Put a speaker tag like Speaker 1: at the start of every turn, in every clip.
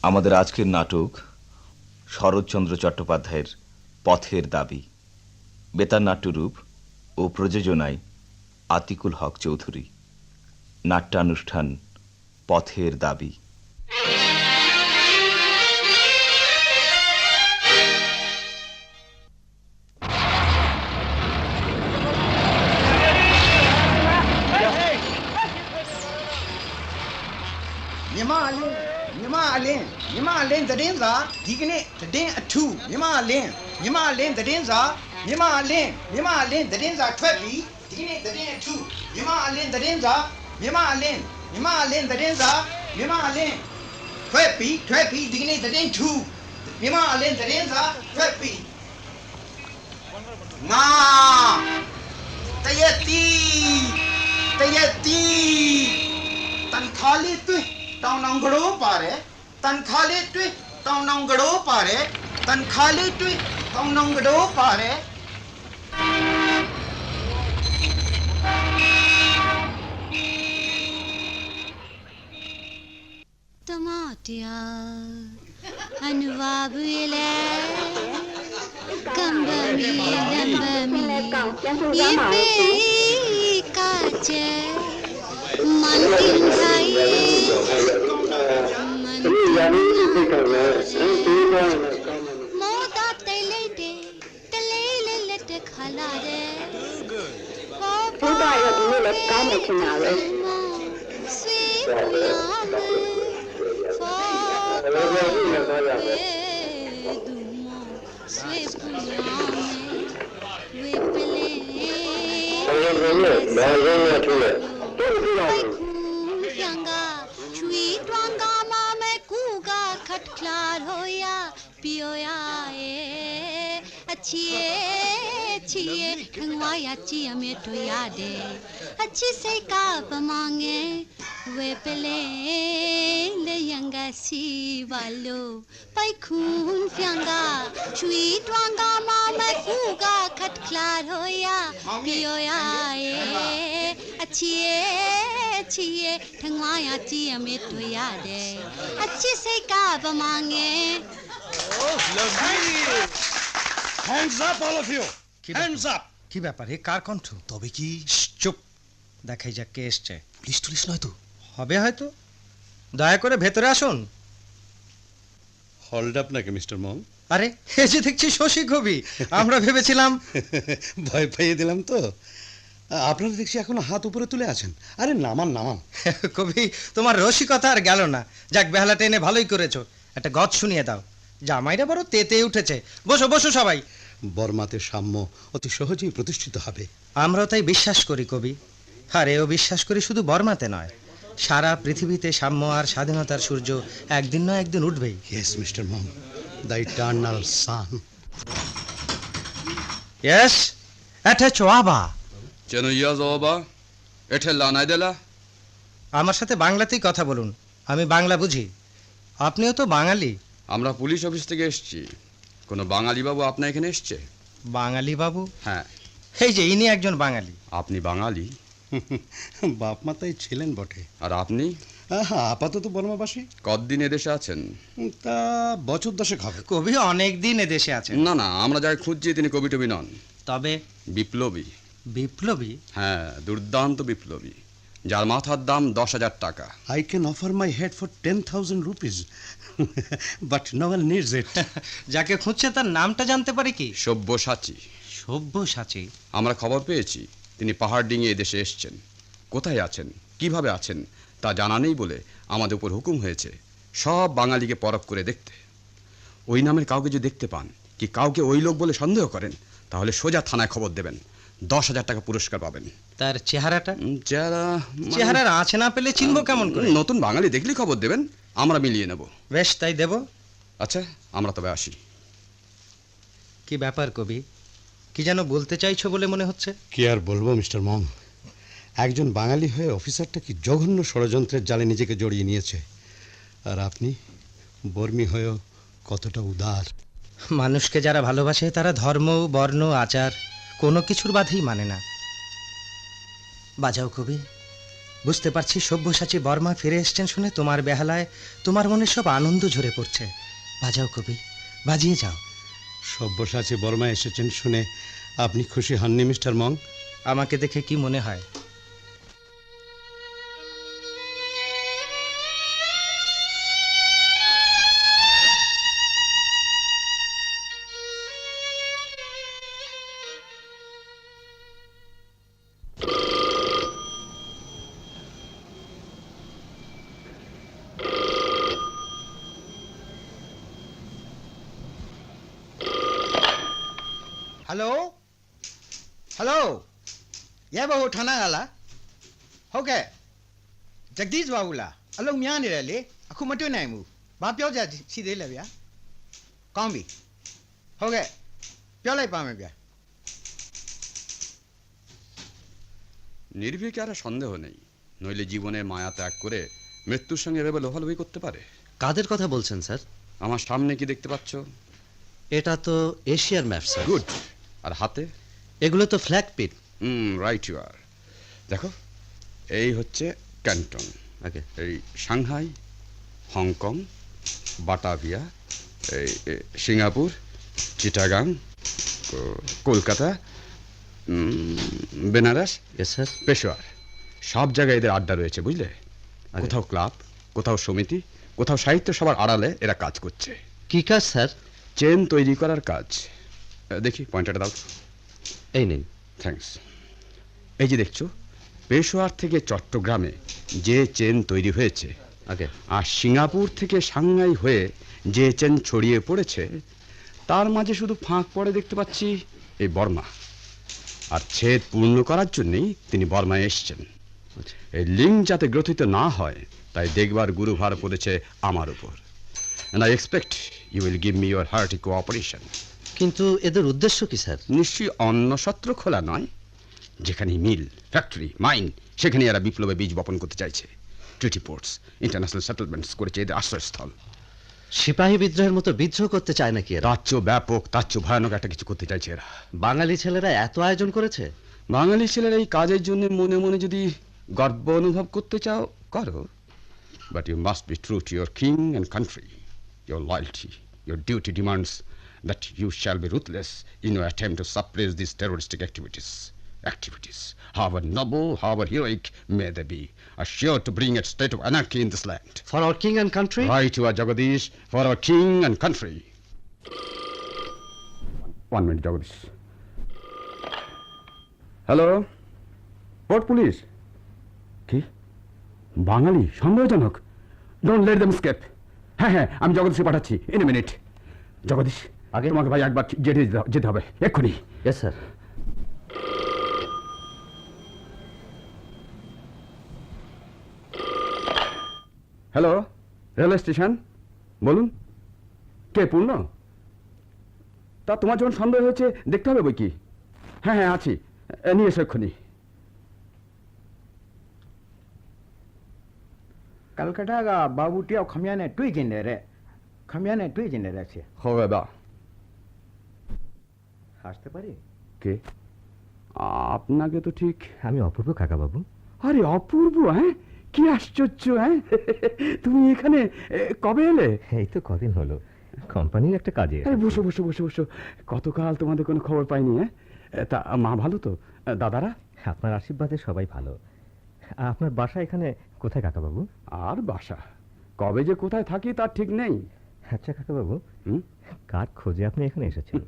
Speaker 1: আমাদের আজকের নাটক শরৎচন্দ্র চট্টোপাধ্যায়ের পথের দাবি। বেতার নাট্যরূপ ও প্রযোজনায় আতিকুল হক চৌধুরী। নাট্যানুষ্ঠান পথের দাবি।
Speaker 2: Linသတင်းစာဒီကနေ့သတင်းအထူးမြန်မာလင်းသတင်းစာမြန်မာလင်းသတင်းစာထွက်ပြီးဒီကနေ့သတင်းအထူးမြန်မာလင်းသတင်းစာမြန်မာလင်းသတင်းစာမြန်မာလင်းထွက်ပြီးဒီကနေ့သတင်းထူးမြန်မာလင်းသတင်းစာထွက်ပြီးငါတရက်တီတန်ခါလေးတွေ့တောင်းကလေးပါတယ်တန်ခါလေးတွေ့တောင်းကလေးပါတယ်တန်ခါလေးတွေ့တောင်းကလေးပါတယ်
Speaker 3: တမတရားအနုဘာဘူးလေကံဗမီလမ်ဗမီယေပေကာချေမန်တင်ဆိုင်မောတာတဲလေးလေးလက်တခလာတဲ့ဘုရားရဲ့ဒီနေ့လည်းကောင်းနေချင်တာပဲဆွေးပြောင်းChie, Kangwaya Chia Metoyade, a Chiseka Pamange, Wepele, the younger Sivalo, Paikun Fianga, Chui Twanga Mama Kuga, Kat Claroya, Pioya, a Chie, Kangwaya Chia Metoyade, a Chiseka Pamange.
Speaker 4: Oh, lovely! Hands up, all of you! Hands up!
Speaker 5: কি ব্যাপার এ কার কণ্ঠ?
Speaker 4: তবে কি?
Speaker 5: চুপ, দেখাই যাক কে এসছে।
Speaker 4: Police নয় তো?
Speaker 5: হবে হয়তো। দয়া করে ভেতরে আসুন।
Speaker 4: হল্ড আপ নাকি মিস্টার মং?
Speaker 5: আরে এ যে দেখছি শশী কবি, আমরা ভেবেছিলাম।
Speaker 4: ভয় পাইয়ে দিলাম তো। আপনারা দেখছি এখনো হাত উপরে তুলে আছেন। আরে নামান।
Speaker 5: কবি তোমার রসিকতা আর গেল না। যাক বেহালা টেনে ভালোই করেছো। একটা গদ শুনিয়ে দাও। জামাইরা বড় তেতে উঠেছে। বসো সবাই।
Speaker 4: বর্মাতে সাম্য অতি সহজেই প্রতিষ্ঠিত হবে।
Speaker 5: আমরাও তাই বিশ্বাস করি কবি। আর এও বিশ্বাস করি শুধু বর্মাতে নয়, সারা পৃথিবীতে সাম্য আর স্বাধীনতার সূর্য একদিন না একদিন উঠবেই।
Speaker 4: ইয়েস মিস্টার মং, দ্য ইটারনাল সান।
Speaker 5: ইয়েস, এটা চোয়াবা।
Speaker 6: যেন ইয়া জবাবা এঠে লানাই দেলা।
Speaker 5: আমার সাথে বাংলাতেই কথা বলুন, আমি বাংলা বুঝি। আপনিও তো বাঙালি।
Speaker 6: আমরা পুলিশ অফিস থেকে এসেছি। কোনো বাঙালি বাবু আপনার এখানে এসছে?
Speaker 5: বাঙালি বাবু?
Speaker 6: হ্যাঁ।
Speaker 5: এই যে ইনি একজন বাঙালি।
Speaker 6: আপনি বাঙালি?
Speaker 4: বাপ মাতাই ছিলেন বটে।
Speaker 6: আর আপনি?
Speaker 4: আপাতত বর্মাবাসী।
Speaker 6: কতদিন এদেশে আছেন?
Speaker 4: তা বছর 10 হবে।
Speaker 5: কবি অনেক দিন এদেশে আছেন।
Speaker 6: না, আমরা যাকে খুঁজছি তিনি কবি টবি নন।
Speaker 5: তবে
Speaker 6: বিপ্লবী।
Speaker 5: বিপ্লবী?
Speaker 6: হ্যাঁ, দুর্দান্ত বিপ্লবী, যার মাথার দাম 10,000 টাকা।
Speaker 4: I can offer my head for 10,000 rupees, but no one needs it.
Speaker 5: যাকে খুঁজছে তার নামটা জানতে পারি কি?
Speaker 6: সব্যসাচী।
Speaker 5: সব্যসাচী?
Speaker 6: আমরা খবর পেয়েছি তিনি পাহাড় ডিঙিয়ে এদেশে এসছেন। কোথায় আছেন, কিভাবে আছেন তা জানা নেই বলে আমাদের উপর হুকুম হয়েছে সব বাঙালিকে পরখ করে দেখতে। ওই নামের কাউকে যদি দেখতে পান, কি কাউকে ওই লোক বলে সন্দেহ করেন, তাহলে সোজা থানায় খবর দেবেন। 10,000 টাকা পুরস্কার পাবেন।
Speaker 5: তার চেহারাটা?
Speaker 6: চেহারার
Speaker 5: আছে না পেলে চিনবো কেমন করে?
Speaker 6: নতুন বাঙালি দেখলে খবর দেবেন, আমরা মিলিয়ে নেব।
Speaker 5: বেশ, তাই দেব।
Speaker 6: আচ্ছা, আমরা তবে আসি।
Speaker 5: কি ব্যাপার কবি, কি যেন বলতে চাইছো বলে মনে হচ্ছে?
Speaker 4: কি আর বলবো মিস্টার মং, একজন বাঙালি হয়ে অফিসারটা কি জঘন্য ষড়যন্ত্রের জালে নিজেকে জড়িয়ে নিয়েছে। আর আপনি বর্মী হয়েও কতটা উদার।
Speaker 5: মানুষকে যারা ভালোবাসে তারা ধর্ম, বর্ণ, আচার কোনো কিছুর বাধেই মানে না। বাজাও কবি, বুঝতে পারছি সব্যসাচী বর্মা ফিরে এসছেন শুনে তোমার বেহালায় তোমার মনে সব আনন্দ ঝরে পড়ছে। বাজাও কবি, বাজিয়ে যাও।
Speaker 4: সব্যসাচী বর্মা এসেছেন শুনে আপনি খুশি হননি মিস্টার মং?
Speaker 5: আমাকে দেখে কি মনে হয়?
Speaker 2: हेलो हेलो ये बहु ठाना गाला हो गए जगदीश बाबूला अलो म्यान रे ले अखु मटो नहीं मु बाप प्यो जा सीधे ले बिया कौन भी हो गए प्यो लाई पा में बिया
Speaker 6: নির্ভীকে আর সন্দেহ নেই, নইলে জীবনে মায়া ত্যাগ করে মৃত্যুর সঙ্গে এভাবে লোভালোভি করতে পারে।
Speaker 7: কাদের কথা বলছেন স্যার?
Speaker 6: আমার সামনে কি দেখতে পাচ্ছ?
Speaker 7: এটা তো এশিয়ার ম্যাপ স্যার।
Speaker 6: গুড। আর হাতে?
Speaker 7: এগুলো তো ফ্ল্যাগ পিট।
Speaker 6: Right you are. দেখো, এই হচ্ছে ক্যান্টন,
Speaker 7: ওকে।
Speaker 6: এই সাংহাই, হংকং, বাটাভিয়া, এই Singapore, Chittagong, Kolkata, Benares,
Speaker 7: yes sir.
Speaker 6: Peshawar, সব জায়গায় এদের আড্ডা রয়েছে, বুঝলে? কোথাও ক্লাব, কোথাও সমিতি, কোথাও সাহিত্য সবার আড়ালে এরা কাজ করছে।
Speaker 7: কি কাজ স্যার?
Speaker 6: চেন তৈরি করার কাজ। দেখি পয়েন্টারটা দাও।
Speaker 7: এই নিন।
Speaker 6: থ্যাঙ্কস। এই যে দেখছো, পেশোয়ার থেকে চট্টগ্রামে যে চেন তৈরি হয়েছে,
Speaker 7: ওকে।
Speaker 6: আর সিঙ্গাপুর থেকে সাংহাই হয়ে যে চেন ছড়িয়ে পড়েছে, তার মাঝে শুধু ফাঁক পড়ে দেখতে পাচ্ছি এই বর্মা। আর ছেদ পূর্ণ করার জন্যই তিনি বর্মায় এসছেন। এই লিঙ্ক যাতে গ্রথিত না হয়, তাই দেখবার গুরুভার পড়েছে আমার উপর। And I expect you will give me your hearty cooperation.
Speaker 7: কিন্তু এদের উদ্দেশ্য কি স্যার?
Speaker 6: নিশ্চয়ই অন্য সত্র খোলা নয়। যেখানে মিল, ফ্যাক্টরি, মাইন, সেখানে এরা বিপ্লবে বীজ বপন করতে চাইছে। ট্রিটি পোর্টস, ইন্টারন্যাশনাল সেটেলমেন্টস করেছে এদের আশ্রয়স্থল।
Speaker 7: সিপাহী বিদ্রোহের মতো বিদ্রোহ করতে চায় নাকি এরা?
Speaker 6: তার চেয়েও ব্যাপক, তার চেয়েও ভয়ানক একটা কিছু করতে চাইছে এরা।
Speaker 7: বাঙালি ছেলেরা এত আয়োজন করেছে?
Speaker 6: বাঙালি ছেলেরা এই কাজের জন্য মনে মনে যদি গর্ব অনুভব করতে চাও, করো। But you must be true to your king and country. Your loyalty, your duty demands that you shall be ruthless in your attempt to suppress these terroristic activities. Activities, however noble, however heroic may they be, are sure to bring a state of anarchy in this land.
Speaker 7: For our king and country?
Speaker 6: Right, you are Jagadish, for our king and country. 1 minute, Jagadish. Hello, Port Police. কি? বাঙালি সন্দেহজনক? Don't let them escape. হ্যাঁ হ্যাঁ, আমি জগদীশে পাঠাচ্ছি। In a minute. Jagadish,
Speaker 7: আগে
Speaker 6: তোমাকে ভাই একবার যেতে হবে এক্ষুনি।
Speaker 7: Yes sir.
Speaker 6: Hello, railway station, বলুন। কে? পূর্ণ? তা তোমার যখন সন্দেহ হয়েছে দেখতে হবে বই কি। হ্যাঁ হ্যাঁ, আছি, নিয়ে এসো এক্ষুনি।
Speaker 2: कलकत्ता का बाबू टिया खमिया ने टुई जिंदे रे खमिया ने टुई जिंदे रे छे
Speaker 6: হবে বা।
Speaker 2: হাসতে পারি?
Speaker 6: কে? আপনাকে তো ঠিক।
Speaker 7: আমি অপূর্ব কাকা বাবু।
Speaker 6: আরে অপূর্ব, হ্যাঁ? কি আশ্চর্য, হ্যাঁ? তুমি এখানে কবে এলে?
Speaker 7: এই তো কদিন হলো, কোম্পানির একটা কাজে।
Speaker 6: আরে বসো বসো বসো বসো। কতকাল তোমাদের কোনো খবর পাইনি, হ্যাঁ? তা মা ভালো তো? দাদারা?
Speaker 7: আপনার আশীর্বাদে সবাই ভালো। আপনার বাসা এখানে কোথায় কাকা বাবু?
Speaker 6: আর বাসা কবে যে কোথায় থাকি তার ঠিক নেই।
Speaker 7: আচ্ছা কাকা বাবু, কার খোঁজে আপনি এখানে এসেছেন?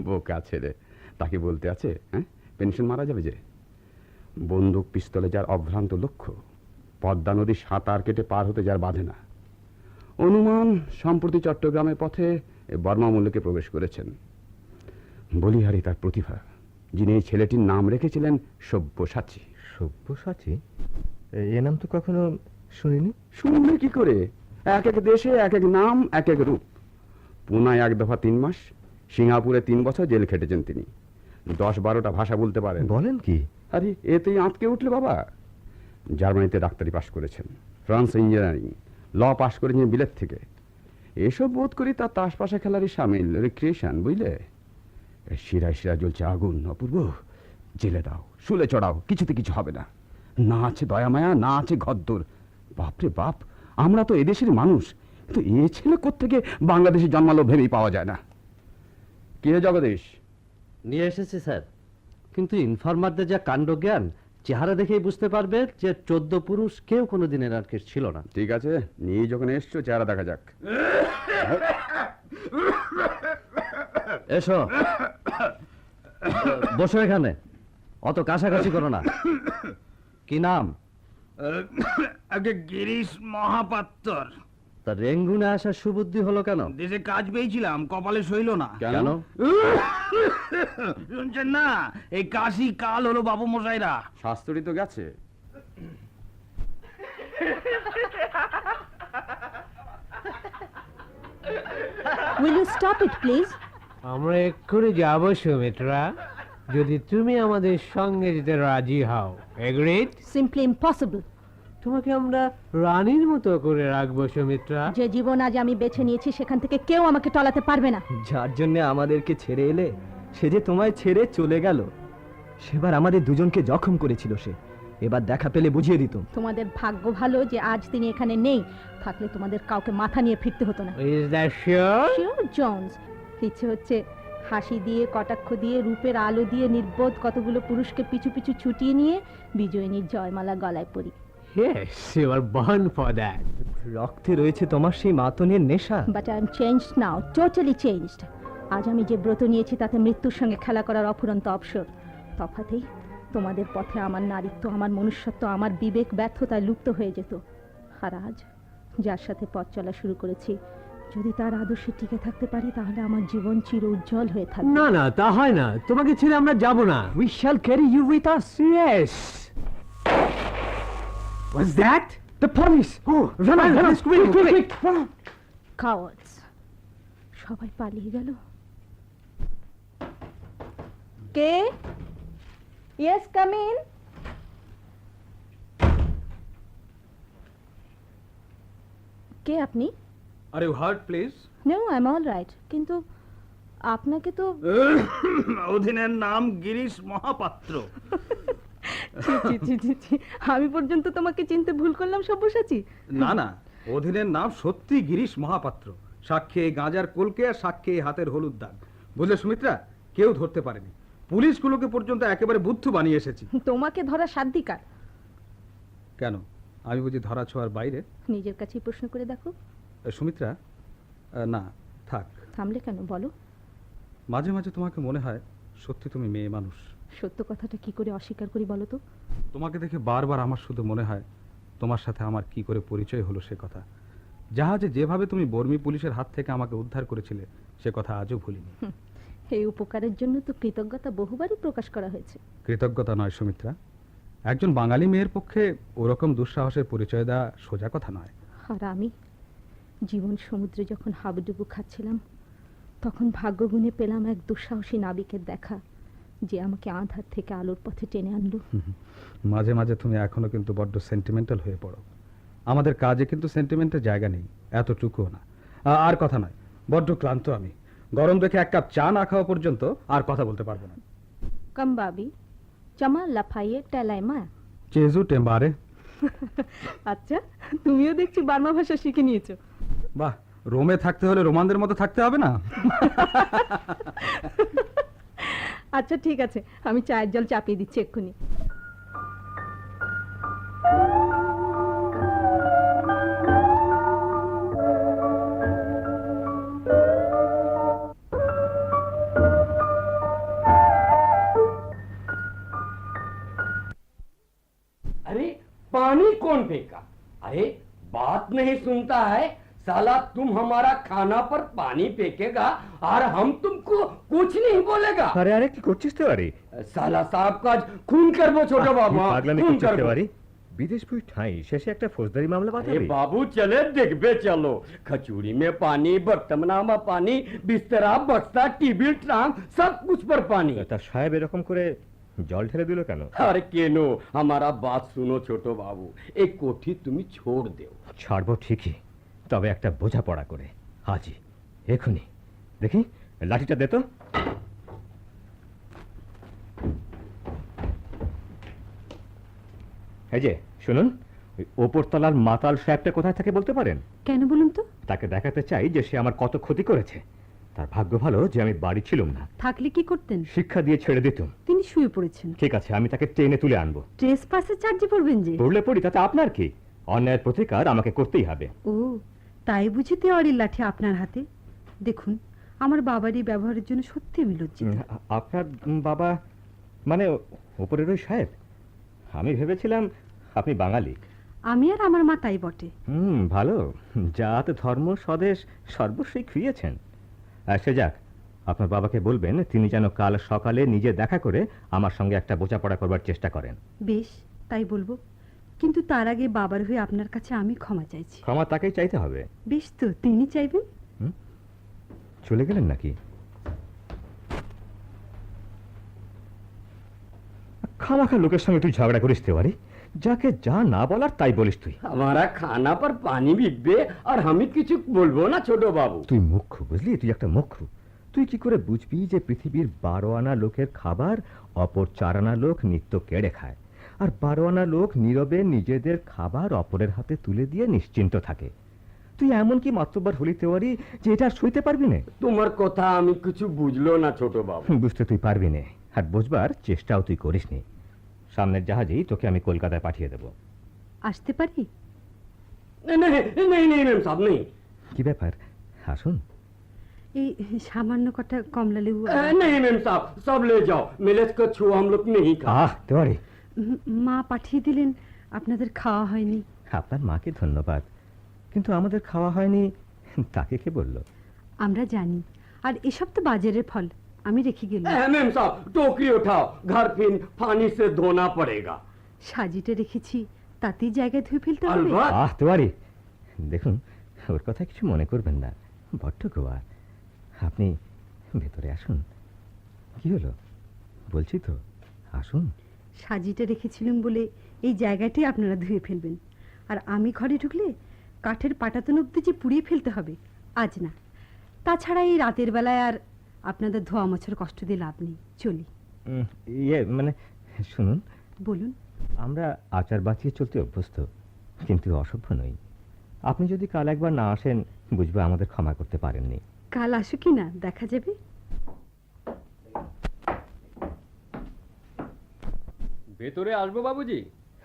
Speaker 6: বোকা ছেলে, তাকে বলতে আছে? হ্যাঁ, পেনশন মারা যাবে যে। বন্দুক পিস্তলে যার অভ্রান্ত লক্ষ্য, পদ্মা নদী সাঁতার কেটে পার হতে যার বাধে না। অনুমান সম্প্রতি চট্টগ্রামের পথে বর্মা মূল্যকে প্রবেশ করেছেন। বলিহারি তার প্রতিভা, যিনি এই ছেলেটির নাম রেখেছিলেন সব্যসাচী।
Speaker 7: সব্যসাচী? এ নাম তো কখনো শুনিনি।
Speaker 6: শুনবে কি করে? এক এক দেশে এক এক নাম, এক এক রূপ। পুনায় 1 দফা 3 মাস, সিঙ্গাপুরে 3 বছর জেল খেটেছেন তিনি। 10-12টা ভাষা বলতে পারেন।
Speaker 7: বলেন কি?
Speaker 6: আরে এতেই আঁতকে উঠলে বাবা। জার্মানিতে ডাক্তারি পাশ করেছেন, ফ্রান্সে ইঞ্জিনিয়ারিং, ল পাশ করেছেন বিলেত থেকে। এসব বোধ করি তার তাস পাশা খেলারই সামিল, রিক্রিয়েশন, বুঝলে? শিরায় শিরায় জ্বলছে আগুন। অপূর্ব, জেলে দাও, শুলে চড়াও, কিছুতে কিছু হবে না। না আছে দয়া মায়া, না আছে ঘদ্দর। বাপরে বাপ, আমরা তো এদেশের মানুষ, কিন্তু এ ছেলে কোত্থেকে বাংলাদেশে জন্মালো ভেবেই পাওয়া যায় না। কে জগদীশ?
Speaker 8: নিয়ে এসেছি স্যার, কিন্তু ইনফরমারদের যা কাণ্ডজ্ঞান, চেহারা দেখেই বুঝতে পারবে যে 14 পুরুষ কেউ কোনোদিন এনার্কিস্ট ছিল না।
Speaker 6: ঠিক আছে, নিয়ে যখন এসছো চেহারা দেখা যাক।
Speaker 8: এসো, বসো এখানে, অত কাছাকাছি করো না। কি নাম?
Speaker 9: আগে গিরিশ মহাপাত্র।
Speaker 8: তা রেঙ্গুনে আসার সুবুদ্ধি হলো কেন?
Speaker 9: দেশে কাজ পেয়েছিলাম, কপালে সইল না।
Speaker 8: কেন?
Speaker 9: শুনছেন না, এই কাশি কাল হলো বাবু মশাইরা।
Speaker 6: শাস্ত্রী তো গেছে।
Speaker 3: Will you stop it, please?
Speaker 10: আমরা এক্ষুনি যাব সুমিত্রা, যদি তুমি আমাদের সঙ্গে যেতে রাজি হও। এগ্রিড?
Speaker 3: Simply impossible.
Speaker 10: তোমাকে আমরা রানীর মতো করে রাখবো সুমিত্রা।
Speaker 3: যে জীবন আজ আমি বেছে নিয়েছি সেখান থেকে কেউ আমাকে টলাতে পারবে না।
Speaker 7: যার জন্য আমাদেরকে ছেড়ে এলে, সে যে তোমায় ছেড়ে চলে গেল। সেবার আমাদের দুজনকে জখম করেছিল সে, এবার দেখা পেলে বুঝিয়ে দিত।
Speaker 3: তোমাদের ভাগ্য ভালো যে আজ তিনি এখানে নেই, থাকলে তোমাদের কাউকে মাথা নিয়ে ফিরতে হতো না।
Speaker 10: Is that sure?
Speaker 3: Sure Jones. ইচ্ছে হচ্ছে হাসি দিয়ে, কটাক্ষ দিয়ে, রূপের আলো দিয়ে নির্বোধ কতগুলো পুরুষকে পিছু পিছু ছুটিয়ে নিয়ে বিজয়িনীর জয়মালা গলায় পরি।
Speaker 10: Yes, you are born for that.
Speaker 7: রক্তে রয়েছে তোমার সেই মাতনের নেশা।
Speaker 3: But I am changed now, totally changed. আজ আমি যে ব্রত নিয়েছি তাতে মৃত্যুর সঙ্গে খেলা করার অফুরন্ত অবসর। তফাতেই তোমাদের পথে আমার নারীত্ব, আমার মনুষ্যত্ব, আমার বিবেক ব্যর্থতায় লুপ্ত হয়ে যেত। আর আজ যার সাথে পথ চলা শুরু করেছি, যদি তার আদর্শে টিকে থাকতে পারি তাহলে আমার জীবন চির উজ্জ্বল হয়ে থাকবে।
Speaker 10: না না, তা হয় না, তোমাকে ছেড়ে আমরা যাব না।
Speaker 7: We shall carry you with us.
Speaker 10: Yes. What's that?
Speaker 7: The police!
Speaker 10: Oh, run, quick.
Speaker 3: Cowards. সবাই পালিয়ে গেল। কে? Yes, come in. কে আপনি?
Speaker 9: Are you hurt, please?
Speaker 3: No, I'm all right. কিন্তু আপনাকে তো
Speaker 9: অধীনের নাম গিরিশ মহাপাত্র।
Speaker 3: ছি, আমি পর্যন্ত তোমাকে চিনতে ভুল করলাম সব্যসাচী।
Speaker 9: না না, অধীনের নাম সত্যি গিরিশ মহাপাত্র। সাক্ষী এই গাঁজার কলকে, আর সাক্ষী এই হাতের হলুদ দাগ। বুঝলে সুমিত্রা, কেউ ধরতে পারেনি। পুলিশগুলোকে পর্যন্ত একেবারে বুদ্ধ বানিয়ে এসেছি।
Speaker 3: তোমাকে ধরা সাধ্যাধিকার।
Speaker 9: কেন, আমি বুঝি ধরা ছোঁয়ার বাইরে?
Speaker 3: নিজের কাছেই প্রশ্ন করে দেখো।
Speaker 9: সুমিত্রা, না থাক।
Speaker 3: থামলে কেন বলো?
Speaker 9: মাঝে মাঝে তোমাকে মনে হয় সত্যি তুমি মেয়ে মানুষ।
Speaker 3: সত্য কথাটা কি করে অস্বীকার করি বলো তো?
Speaker 9: তোমাকে দেখে বারবার আমার শুধু মনে হয় তোমার সাথে আমার কি করে পরিচয় হলো সে কথা। জাহাজে যেভাবে তুমি বর্মি পুলিশের হাত থেকে আমাকে উদ্ধার করেছিলে সে কথা আজও ভুলিনি।
Speaker 3: এই উপকারের জন্য তো কৃতজ্ঞতা বহুবারই প্রকাশ করা হয়েছে।
Speaker 9: কৃতজ্ঞতা নয় সুমিত্রা, একজন বাঙালি মেয়ের পক্ষে ওরকম দুঃসাহসের পরিচয় দেওয়া সোজা কথা নয়।
Speaker 3: আর আমি জীবন সমুদ্রে যখন হাবুডুবু খাচ্ছিলাম, তখন ভাগ্যগুণে পেলাম এক দুঃসাহসী নাবিকের দেখা, যে আমাকে আঁধার থেকে আলোর পথে টেনে আনলো।
Speaker 9: মাঝে মাঝে তুমি এখনো কিন্তু বড্ড সেন্টিমেন্টাল হয়ে পড়ো। আমাদের কাজে কিন্তু সেন্টিমেন্টের জায়গা নেই, এতটুকুও না। আর কথা নয়, বড্ড ক্লান্ত আমি। গরম দেখে এক কাপ চা না খাওয়া পর্যন্ত আর কথা বলতে পারবো না।
Speaker 3: কমবাবি চামা লাফাইয়ে টেলায় মা।
Speaker 9: চেজু টেম্বারে।
Speaker 3: আচ্ছা, তুমিও দেখছি বার্মা ভাষা শিখে নিয়েছো।
Speaker 9: বাহ, রোমে থাকতে হলে রোমানদের মতো থাকতে হবে না?
Speaker 3: আচ্ছা ঠিক আছে, আমি চায়ের জল চাপিয়ে দিচ্ছি এক্ষুনি।
Speaker 8: अरे पानी कौन फेंका? अरे बात नहीं सुनता है साला। तुम हमारा खाना पर पानी फेंकेगा और हम तुमको कुछ नहीं बोलेगा।
Speaker 7: আরে আরে কি করছিস তো? আরে
Speaker 8: साला साहब का आज खून करबो छोटा बाबू।
Speaker 7: পাগলামি
Speaker 8: खून
Speaker 7: করছিস তো?
Speaker 8: करबो।
Speaker 7: আরে বিদেশ বই ঠাই শেষে একটা ফৌজদারি মামলা
Speaker 8: अरे
Speaker 7: বাঁধাবে।
Speaker 8: बाबू चले देखबे चलो। खचूरी में पानी, बर्तमना में पानी, बिस्तरा, बक्सा, टेबिल, ट्रांक सब कुछ पर पानी।
Speaker 7: তা সাহেব এরকম করে জল ঢেলে দিল কেন?
Speaker 8: अरे केनो, हमारा बात सुनो छोटो बाबू। एक कोठी तुम्हें छोड़ दो।
Speaker 7: ছাড়বো ঠিকই, তবে একটা বোঝাপড়া করে। হাজি এখুনি। দেখি লাঠিটা দে তো।
Speaker 11: এই যে শুনুন, ওই ওপরতলার মাতাল সাহেবটা কোথায় থাকে বলতে পারেন?
Speaker 3: কেন বলুন তো?
Speaker 11: তাকে দেখাতে চাই যে সে আমার কত ক্ষতি করেছে। তার ভাগ্য ভালো যে আমি বাড়ি ছিলাম না,
Speaker 3: থাকলে কি করতেন?
Speaker 11: শিক্ষা দিয়ে ছেড়ে দিতাম।
Speaker 3: তিনি শুয়ে পড়েছেন।
Speaker 11: ঠিক আছে, আমি তাকে ট্রেনে তুলে আনবো।
Speaker 3: ট্রেস পাসে চার্জে পড়বেন যে?
Speaker 11: পড়লে পড়ি, তাতে আপনার কি? অন্যায়ের প্রতিকার আমাকে করতেই হবে।
Speaker 3: ও, তাই বুঝি তেওয়ারির লাঠি আপনার হাতে? দেখুন, আমার বাবার এই ব্যবহারের জন্য সত্যি আমি লজ্জিত।
Speaker 11: আপনার বাবা মানে ওপরের ওই সাহেব? আমি ভেবেছিলাম আপনি বাঙালি।
Speaker 3: আমি আর আমার মা তাই বটে।
Speaker 11: ভালো, জাত ধর্ম স্বদেশ সর্বস্বই খুইয়েছেন। সে যাক, আপনার বাবাকে বলবেন তিনি যেন কাল সকালে নিজে দেখা করে আমার সঙ্গে একটা বোঝাপড়া করবার চেষ্টা করেন।
Speaker 3: বেশ, তাই বলবো, কিন্তু তার আগে বাবার হয়ে আপনার কাছে আমি ক্ষমা চাইছি।
Speaker 11: ক্ষমা তাকেই চাইতে হবে।
Speaker 3: বেশ তো, তিনি চাইবেন।
Speaker 11: চলে গেলেন নাকি? খামাখা লোকের সঙ্গে তুই ঝগড়া করিস তেওয়ারি, যাকে যা না বলার তাই বলিস তুই।
Speaker 8: हमारा खाना पर पानी बिकबे और हम ही কিছু বলবো না ছোট বাবু।
Speaker 11: তুই মুখ্য, বুঝলি? তুই একটা মুখ্য। তুই কি করে বুঝবি যে পৃথিবীর 12 আনা লোকের খাবার অপর 4 আনা লোক নিত্য কেড়ে খায়, আর 12 আনা লোক নীরবে নিজেদের খাবার অপরের হাতে তুলে দিয়ে নিশ্চিন্ত থাকে? তুই এমন কি মাতব্বর হলি তেওয়ারি যে এটা সইতে পারবি না?
Speaker 8: তোমার কথা আমি কিছু বুঝলো না ছোট বাবু।
Speaker 11: বুঝতে তুই পারবি না, আর বুঝবার চেষ্টাও তুই করিসনি। সামনের জাহাজেই তোকে আমি কলকাতায় পাঠিয়ে দেব।
Speaker 3: আসতে পারি?
Speaker 8: नहीं मैम साहब नहीं।
Speaker 11: কি ব্যাপার, আসুন।
Speaker 3: এই সামান্য কটা কমলা লেবু।
Speaker 8: नहीं मैम साहब, सब ले जाओ, मिलेज का छुआ हम लोग नहीं खा।
Speaker 11: তেওয়ারি,
Speaker 3: মা পাঠিয়ে দিলেন, আপনাদের খাওয়া হয়নি।
Speaker 11: আপনার মাকে ধন্যবাদ, কিন্তু আমাদের খাওয়া হয়নি তাকে কে বললো?
Speaker 3: আমরা জানি, আর এসব তো বাজারের ফল, আমি রেখে গেলাম।
Speaker 8: मैम साहब, टोकरी उठाओ, घर फिर पानी से धोना पड़ेगा।
Speaker 3: সাজিটা রেখেছি, তাতেই জায়গায় ধুয়ে ফেলতে হবে।
Speaker 11: তেওয়ারি, দেখুন, ওর কথা কিছু মনে করবেন না, বড্ড গোয়া। আপনি ভেতরে আসুন। কি হলো? বলছি তো, আসুন।
Speaker 3: সাজিটা রেখেছিলাম বলে এই জায়গাটি আপনারা ধুয়ে ফেলবেন, আর আমি ঘরে ঢুকলে কাঠের পাটাতন অব্দি যে পুড়িয়ে ফেলতে হবে, আজ না। তাছাড়া এই রাতের বেলায় আর আপনাদের ধোয়া মোছার কষ্ট দিয়ে লাভ নেই, চলি।
Speaker 11: মানে শুনুন,
Speaker 3: বলুন।
Speaker 11: আমরা আচার বাঁচিয়ে চলতে অভ্যস্ত, কিন্তু অসভ্য নই। আপনি যদি কাল একবার না আসেন, বুঝবে আমাদের ক্ষমা করতে পারেননি।
Speaker 3: কাল আসো কি না দেখা যাবে।
Speaker 12: ভেতরে আসবো বাবুজি?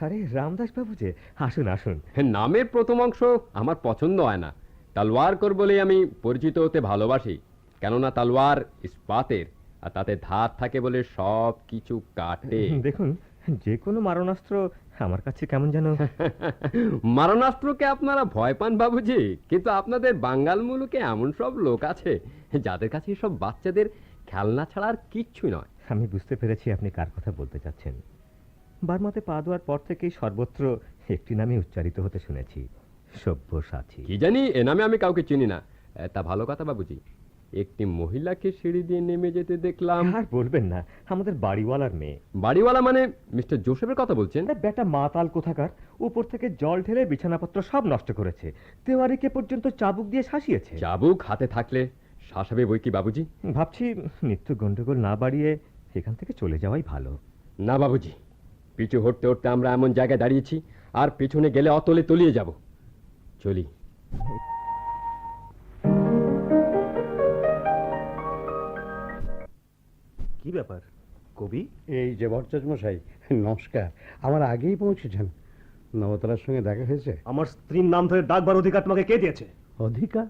Speaker 11: আরে রামদাস বাবু যে, আসুন আসুন।
Speaker 12: নামের প্রথম অংশ আমার পছন্দ হয় না। তালোয়ার কর বলে আমি পরিচিত হতে ভালোবাসি, কেননা তালোয়ার ইস্পাতের, আর তাতে ধার থাকে বলে সব কিছু কাটে।
Speaker 11: দেখুন, যে কোনো মারণাস্ত্র আমার কাছে কেমন যেন।
Speaker 12: মারণাস্ত্রকে আপনারা ভয় পান বাবুজি, কিন্তু আপনাদের বাঙ্গাল মুলুকে এমন সব লোক আছে যাদের কাছে সব বাচ্চাদের খেলনা ছাড়া আর কিচ্ছু নয়।
Speaker 11: আমি বুঝতে পেরেছি আপনি কার কথা বলতে চাচ্ছেন। বার্মাতে পা দেওয়ার পর থেকেই সর্বত্র একটি নামে উচ্চারিত হতে শুনেছি, সব্যসাচী।
Speaker 12: কি জানি এ নামে আমি কাউকে চিনি না। তা ভালো কথা বাবুজি, একটি মহিলাকে সিঁড়ি দিয়ে নেমে যেতে দেখলাম।
Speaker 11: আর বলবেন না, আমাদের বাড়িওয়ালার মেয়ে।
Speaker 12: বাড়িওয়ালা মানে মিস্টার জোসেফের কথা বলছেন?
Speaker 11: বেটা মাতাল কোথাকার, উপর থেকে জল ঢেলে বিছানাপত্র সব নষ্ট করেছে, তেওয়ারিকে পর্যন্ত চাবুক দিয়ে শাসিয়েছে।
Speaker 12: চাবুক হাতে থাকলে শাসাবে বই কি বাবুজি?
Speaker 11: ভাবছি নিত্য গন্ডগোল না বাড়িয়ে এখান থেকে চলে যাওয়াই ভালো।
Speaker 12: না বাবুজি, পিছু হটতে হটতে আমরা এমন জায়গায় দাঁড়িয়েছি, আর পিছনে গেলে অতলে তলিয়ে যাব। চলি।
Speaker 4: কি ব্যাপার কবি? এই যে ভট্টাচার্য মশাই, নমস্কার। আমার আগেই পৌঁছেছেন। নবতলার সঙ্গে দেখা হয়েছে?
Speaker 7: আমার স্ত্রীর নাম ধরে ডাকবার অধিকার তোমাকে কে দিয়েছে?
Speaker 4: অধিকার?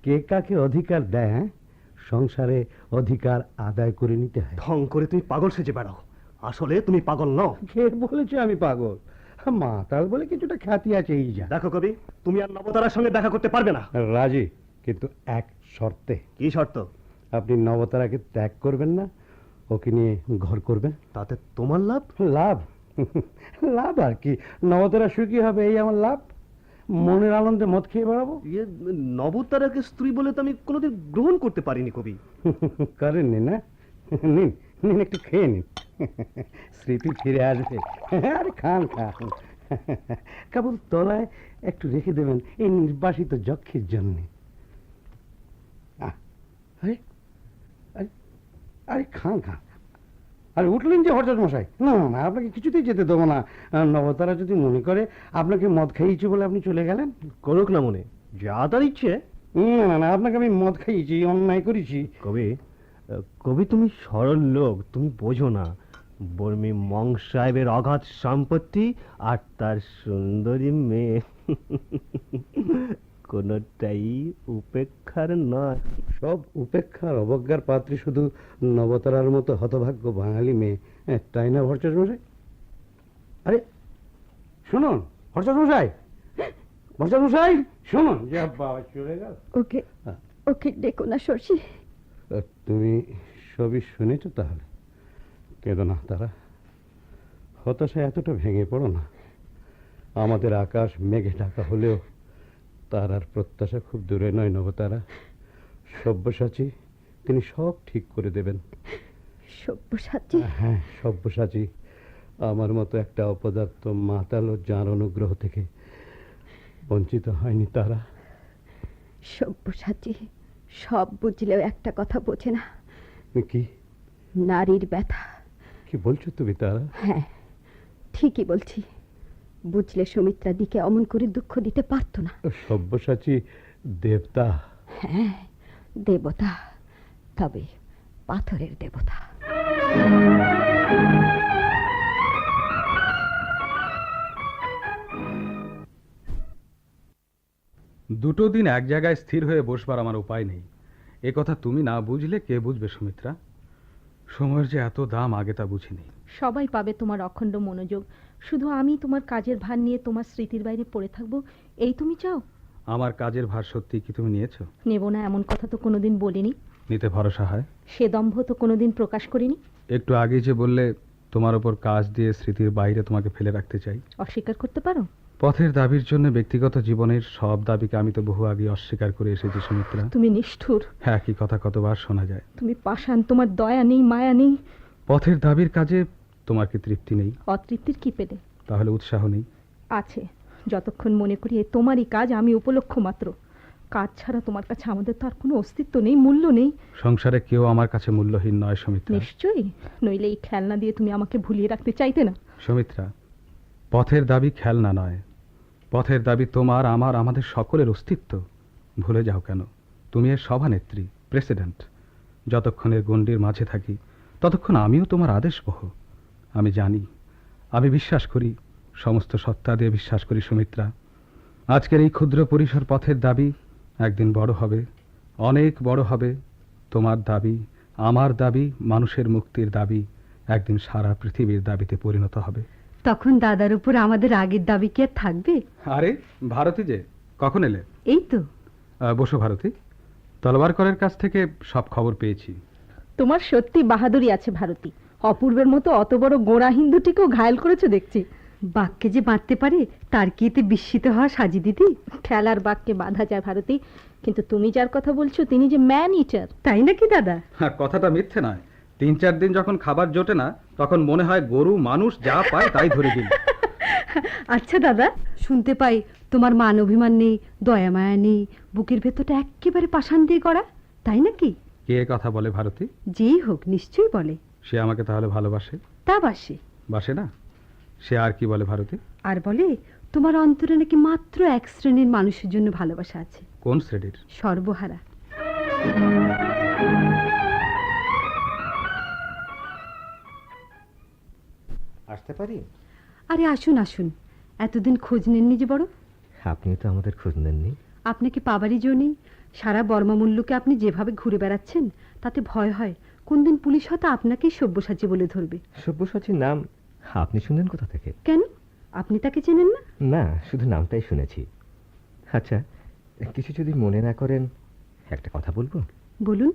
Speaker 4: কে কাকে অধিকার দেয়? হ্যাঁ, সংসারে অধিকার আদায় করে নিতে হয়।
Speaker 7: ঢং করে তুমি পাগল সেজে বেড়াও, আসলে তুমি পাগল নও।
Speaker 4: কে বলেছে আমি পাগল? মাতাল বলে কিছুটা খ্যাতি আছে এই যা।
Speaker 7: দেখো কবি, তুমি আর নবতারার সঙ্গে দেখা করতে পারবে না।
Speaker 4: রাজি, কিন্তু এক শর্তে।
Speaker 7: কি শর্ত?
Speaker 4: আপনি নবতারাকে ত্যাগ করবেন না, ওকে নিয়ে ঘর করবেন।
Speaker 7: তাতে তোমার লাভ?
Speaker 4: লাভ? লাভ আর কি, নবতারা সুখী হবে, এই আমার লাভ। মনের আনন্দে মদ খেয়ে বেড়াবো।
Speaker 7: নবতারাকে স্ত্রী বলে তো আমি কোনোদিন গ্রহণ করতে পারিনি কবি।
Speaker 4: করেননি না? নিন নিন, একটু খেয়ে নিন, স্মৃতি ফিরে আসবে। আরে খান খান, কেবল তলায় একটু রেখে দেবেন এই নির্বাসিত যক্ষের জন্যে। আরে আরে আরে খান খান। আরে উঠলেন যে হরজত মশাই? না না না, আপনাকে কিছুতেই যেতে দেবো না। নবতারা যদি মনে করে আপনাকে মদ খাইয়েছি বলে আপনি চলে গেলেন।
Speaker 7: করুক না মনে, যা তার ইচ্ছে।
Speaker 4: না না না, আপনাকে আমি মদ খাইয়েছি, অন্যায় করেছি।
Speaker 7: কবি, কবি তুমি সরল লোক, তুমি বোঝো না। বর্মী মং সাহেবের অগাধ সম্পত্তি আর তার সুন্দরী মেয়ে কোনটাই উপেক্ষার নয়।
Speaker 4: সব উপেক্ষার অবজ্ঞার পাত্রী শুধু নবতারার মতো হতভাগ্য বাঙালি মেয়ে, তাই না ভরচাষ মশাই? আরে শুনুন ভরচাষ মশাই, ভরচাষ মশাই শুনুন। যে বাবা চলে গেল।
Speaker 13: ওকে ওকে ডেকো না শশী।
Speaker 4: তুমি সবই শুনেছো তাহলে? কেঁদো না তারা, হতাশায় এতটা ভেঙে পড়ো না। আমাদের আকাশ মেঘে ঢাকা হলেও তার আর প্রত্যাশা খুব দূরে নয় নবতারা। সব্যসাচী তিনি সব ঠিক করে দেবেন।
Speaker 13: সব্যসাচী?
Speaker 4: হ্যাঁ সব্যসাচী। আমার মতো একটা অপদার্থ মাতাল ও যার অনুগ্রহ থেকে বঞ্চিত হয়নি তারা।
Speaker 13: সব্যসাচী সব বুঝলেও একটা কথা বোঝে না।
Speaker 4: কি?
Speaker 13: নারীর ব্যথা।
Speaker 4: কি বলছো তুমি তারা?
Speaker 13: হ্যাঁ ঠিকই বলছি। বুঝলে সুমিত্রা দিকে অমন করে দুঃখ দিতে পারতো না।
Speaker 4: সব্যসাচী দেবতা।
Speaker 13: হ্যাঁ দেবতা, তবে পাথরের দেবতা।
Speaker 9: দুটো দিন এক জায়গায় স্থির হয়ে বসবার আমার উপায় নেই। এ কথা তুমি না বুঝলে কে বুঝবে সুমিত্রা? সময়ের যে এত দাম আগে তা বুঝিনি।
Speaker 14: সবাই পাবে তোমার অখণ্ড মনোযোগ, শুধু আমি তোমার কাজের ভার নিয়ে তোমার স্মৃতির বাইরে পড়ে থাকবো, এই তুমি চাও?
Speaker 9: আমার কাজের ভার সত্যি কি তুমি নিয়েছো?
Speaker 14: নেব না এমন কথা তো কোনোদিন বলিনি।
Speaker 9: নিতে ভরসা হয়?
Speaker 14: সে দম্ভ তো কোনোদিন প্রকাশ করিনি।
Speaker 9: একটু আগে যে বললে তোমার ওপর কাজ দিয়ে স্মৃতির বাইরে তোমাকে ফেলে রাখতে চাই,
Speaker 14: অস্বীকার করতে পারো?
Speaker 9: পথের দাবির জন্য ব্যক্তিগত জীবনের সব দাবিকে আমি তো বহু আগে অস্বীকার করে এসেছি সুমিত্রা।
Speaker 14: তুমি নিষ্ঠুর।
Speaker 9: হ্যাঁ, কি কথা কতবার শোনা যায়।
Speaker 14: তুমি পাষাণ, তোমার দয়া নেই, মায়া নেই।
Speaker 9: পথের দাবির কাজে তোমার কি তৃপ্তি নেই?
Speaker 14: অতৃপ্তির কি পেলে?
Speaker 9: তাহলে উৎসাহ নেই?
Speaker 14: আছে, যতক্ষণ মনে করি এ তোমারই কাজ, আমি উপলক্ষ মাত্র। কাজ ছাড়া তোমার কাছে আমাদের তো আর কোনো অস্তিত্ব নেই, মূল্য নেই।
Speaker 9: সংসারে কেউ আমার কাছে মূল্যহীন নয় সুমিত্রা।
Speaker 14: নিশ্চয়ই, নইলে এই খেলনা দিয়ে তুমি আমাকে ভুলিয়ে রাখতে চাইতে না।
Speaker 9: সুমিত্রা, পথের দাবি খেলনা নয়। পথের দাবি তোমার, আমার, আমাদের সকলের অস্তিত্ব। ভুলে যাও কেন? তুমি এর সভানেত্রী, প্রেসিডেন্ট। যতক্ষণের গণ্ডির মাঝে থাকি ততক্ষণ আমিও তোমার আদেশ বহ। আমি জানি, আমি বিশ্বাস করি, সমস্ত সত্তা দিয়ে বিশ্বাস করি সুমিত্রা, আজকের এই ক্ষুদ্র পরিসর পথের দাবি একদিন বড় হবে, অনেক বড় হবে। তোমার দাবি, আমার দাবি, মানুষের মুক্তির দাবি একদিন সারা পৃথিবীর দাবিতে পরিণত হবে।
Speaker 13: তখন দাদার উপর আমাদের আগের দাবি কি আর থাকবে?
Speaker 9: আরে ভারতী যে, কখন এলে?
Speaker 13: এই তো।
Speaker 9: বসো ভারতী। তলবার করের কাছ থেকে সব খবর পেয়েছি।
Speaker 14: তোমার সত্যি বাহাদুরি আছে ভারতী। অপূর্বের মতো অত বড় গোঁড়া হিন্দুটিকেও ঘায়েল করেছো দেখছি।
Speaker 13: বাক্যে যে বাঁধতে পারে তার কি এতে বিস্মিত হওয়া সাজি দিদি?
Speaker 14: খেলার বাক্যে বাঁধা যায় ভারতী, কিন্তু তুমি যার কথা বলছো তিনি যে ম্যান ইটার।
Speaker 13: তাই নাকি দাদা?
Speaker 9: কথাটা মিথ্যে নয়। 3-4 দিন যখন খাবার জোটে না তখন মনে হয় গরু মানুষ যা পায় তাই ধরে দিল।
Speaker 13: আচ্ছা দাদা, শুনতে পাই তোমার মান অভিমান নেই, দয়া মায়া নেই, বুকের ভেতরটা একেবারে পাষাণ দিয়ে করা, তাই নাকি?
Speaker 9: কে কথা বলে ভারতী?
Speaker 13: যেই হোক নিশ্চয়ই বলে।
Speaker 9: সে আমাকে তাহলে ভালোবাসে?
Speaker 13: তা বাসে।
Speaker 9: বাসে না? সে আর কি বলে ভারতী?
Speaker 13: আর বলে তোমার অন্তরে নাকি মাত্র এক শ্রেণীর মানুষের জন্য ভালোবাসা আছে।
Speaker 9: কোন শ্রেণীর?
Speaker 13: সর্বহারা।
Speaker 11: আসতে পারি?
Speaker 13: আরে আসুন আসুন, এতদিন খোঁজ নেননি যে বড়।
Speaker 11: আপনি তো আমাদের খোঁজ নেননি।
Speaker 13: আপনাকে পাবারই জো নেই। সারা বর্মা মূল্যকে আপনি যেভাবে ঘুরে বেড়াচ্ছেন তাতে ভয় হয় কোন দিন পুলিশ হয়তো আপনাকেই সব্যসাচী বলে ধরবে।
Speaker 11: সব্যসাচীর নাম আপনি শুনলেন কোথা থেকে?
Speaker 13: কেন, আপনি তাকে চেনেন না?
Speaker 11: না, শুধু নামটাই শুনেছি। আচ্ছা, কিছু যদি মনে না করেন একটা কথা বলবো?
Speaker 13: বলুন।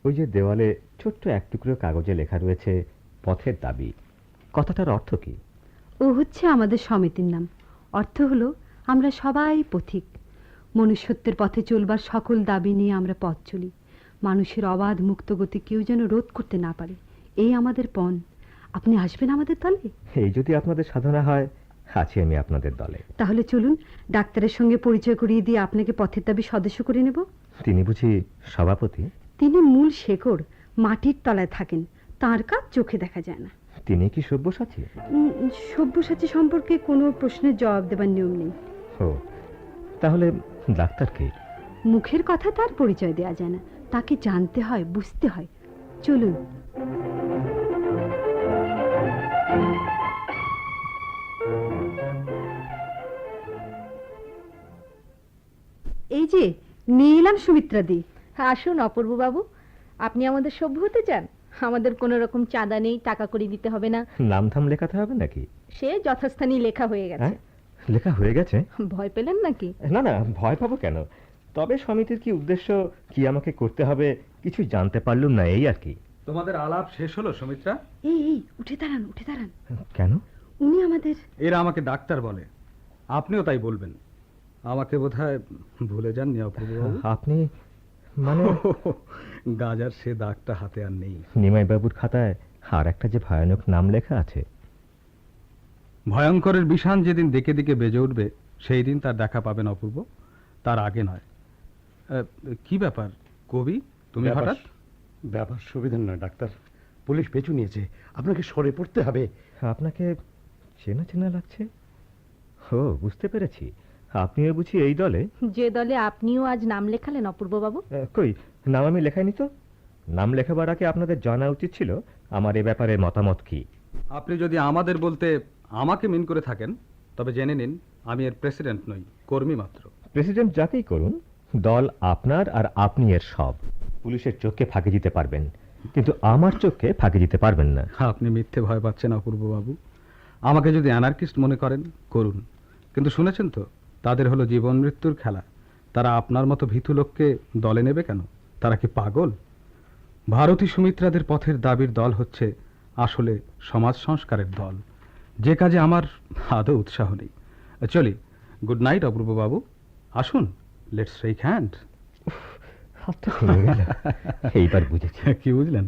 Speaker 11: ওই যে দেওয়ালে ছোট্ট এক টুকরো কাগজে লেখা রয়েছে পথের দাবি, কথাটার অর্থ কি?
Speaker 13: ও হচ্ছে আমাদের সমিতির নাম। অর্থ হলো আমরা সবাই পথিক। মনুষ্যত্বের পথে চলবার সকল দাবি নিয়ে আমরা পথ চলি। মানুষের অবাধ মুক্ত গতি কেউ যেন রোধ করতে না পারে, এই আমাদের পণ। আপনি আসবেন আমাদের দলে?
Speaker 11: এই যদি আপনাদের সাধনা হয়, আছি আমি আপনাদের দলে।
Speaker 13: তাহলে চলুন, ডাক্তারের সঙ্গে পরিচয় করিয়ে দিয়ে আপনাকে পথের দাবি সদস্য করে নেব।
Speaker 11: তিনি বুঝি সভাপতি?
Speaker 13: তিনি মূল শেকড়, মাটির তলায় থাকেন, তার কাজ চোখে দেখা যায় না।
Speaker 11: তিনি কি সব্যসাচী?
Speaker 13: সব্যসাচী সম্পর্কে কোনো প্রশ্নের জবাব দেবার নিয়ম নেই।
Speaker 11: ও, তাহলে ডাক্তার কে?
Speaker 13: মুখের কথা তার পরিচয় দেওয়া যায় না, তাকে জানতে হয়, বুঝতে হয়। চলুন। এই যে নিয়ে এলাম সুমিত্রা দি।
Speaker 14: আসুন অপূর্ব বাবু, আপনি আমাদের সভ্য হতে চান? আমাদের কোনো রকম চাঁদা নেই, টাকা করে দিতে হবে না।
Speaker 11: নাম ধাম লেখাতে হবে নাকি?
Speaker 14: সে যথাস্থানে লেখা হয়ে গেছে।
Speaker 11: লেখা হয়ে গেছে?
Speaker 14: ভয় পেলেন নাকি?
Speaker 11: না না, ভয় পাবো কেন? তবে সমিতির কি উদ্দেশ্য, কি আমাকে করতে হবে কিছু জানতে পারলুম না, এই আর কি।
Speaker 9: তোমাদের আলাপ শেষ হলো সুমিত্রা?
Speaker 13: এই উঠে দাঁড়ান, উঠে দাঁড়ান।
Speaker 11: কেন?
Speaker 13: উনি আমাদের।
Speaker 9: এরা আমাকে ডাক্তার বলে, আপনিও তাই বলবেন। আমাকে বোধহয় ভুলে যাননি অপূর্ব বাবু?
Speaker 11: আপনি মানে?
Speaker 9: গাজার সে দাগটা হাতে আর নেই।
Speaker 11: নিমাই বাবুর খাতায় আর একটা যে ভয়ানক নাম লেখা আছে।
Speaker 9: ভয়ঙ্করের বিষাণ যেদিন দিকে দিকে বেজে উঠবে সেই দিন তার দেখা পাবেন অপূর্ব, তার আগে নয়। কি ব্যাপার কবি, তুমি হঠাৎ?
Speaker 4: ব্যাপার সুবিধা নয় ডাক্তার, পুলিশ পেছু নিয়েছে, আপনাকে সরে পড়তে হবে।
Speaker 11: আপনাকে চেনা চেনা লাগছে। ও, বুঝতে পেরেছি, আপনিও বুঝি এই দলে?
Speaker 14: যে দলে আপনিও আজ নাম লেখালেন অপূর্ব বাবু।
Speaker 11: কই, নাম আমি লেখাইনি তো। নাম লেখাবার আগে আপনাদের জানা উচিত ছিল আমার এ ব্যাপারে মতামত কি।
Speaker 9: আপনি যদি আমাদের বলতে আমাকে মিন করে থাকেন তবে জেনে নিন আমি এর প্রেসিডেন্ট নই, কর্মী মাত্র।
Speaker 11: প্রেসিডেন্ট যাকেই করুন, দল আপনার আর আপনি এর সব। পুলিশের চোখকে ফাঁকি দিতে পারবেন, কিন্তু আমার চোখকে ফাঁকি দিতে পারবেন না।
Speaker 9: আপনি মিথ্যে ভয় পাচ্ছেন অপূর্ব বাবু। আমাকে যদি অ্যানার্কিস্ট মনে করেন করুন, কিন্তু শুনেছেন তো তাদের হলো জীবন মৃত্যুর খেলা। তারা আপনার মতো ভীতু লোককে দলে নেবে কেন? তারা কি পাগল? ভারতী সুমিত্রাদের পথের দাবির দল হচ্ছে আসলে সমাজ সংস্কারের দল, যে কাজে আমার আদৌ উৎসাহ নেই। চলি, গুড নাইট অপূর্ব বাবু, আসুন লেটস শেক হ্যান্ড।
Speaker 11: এইবার বুঝেছি।
Speaker 9: কি বুঝলেন?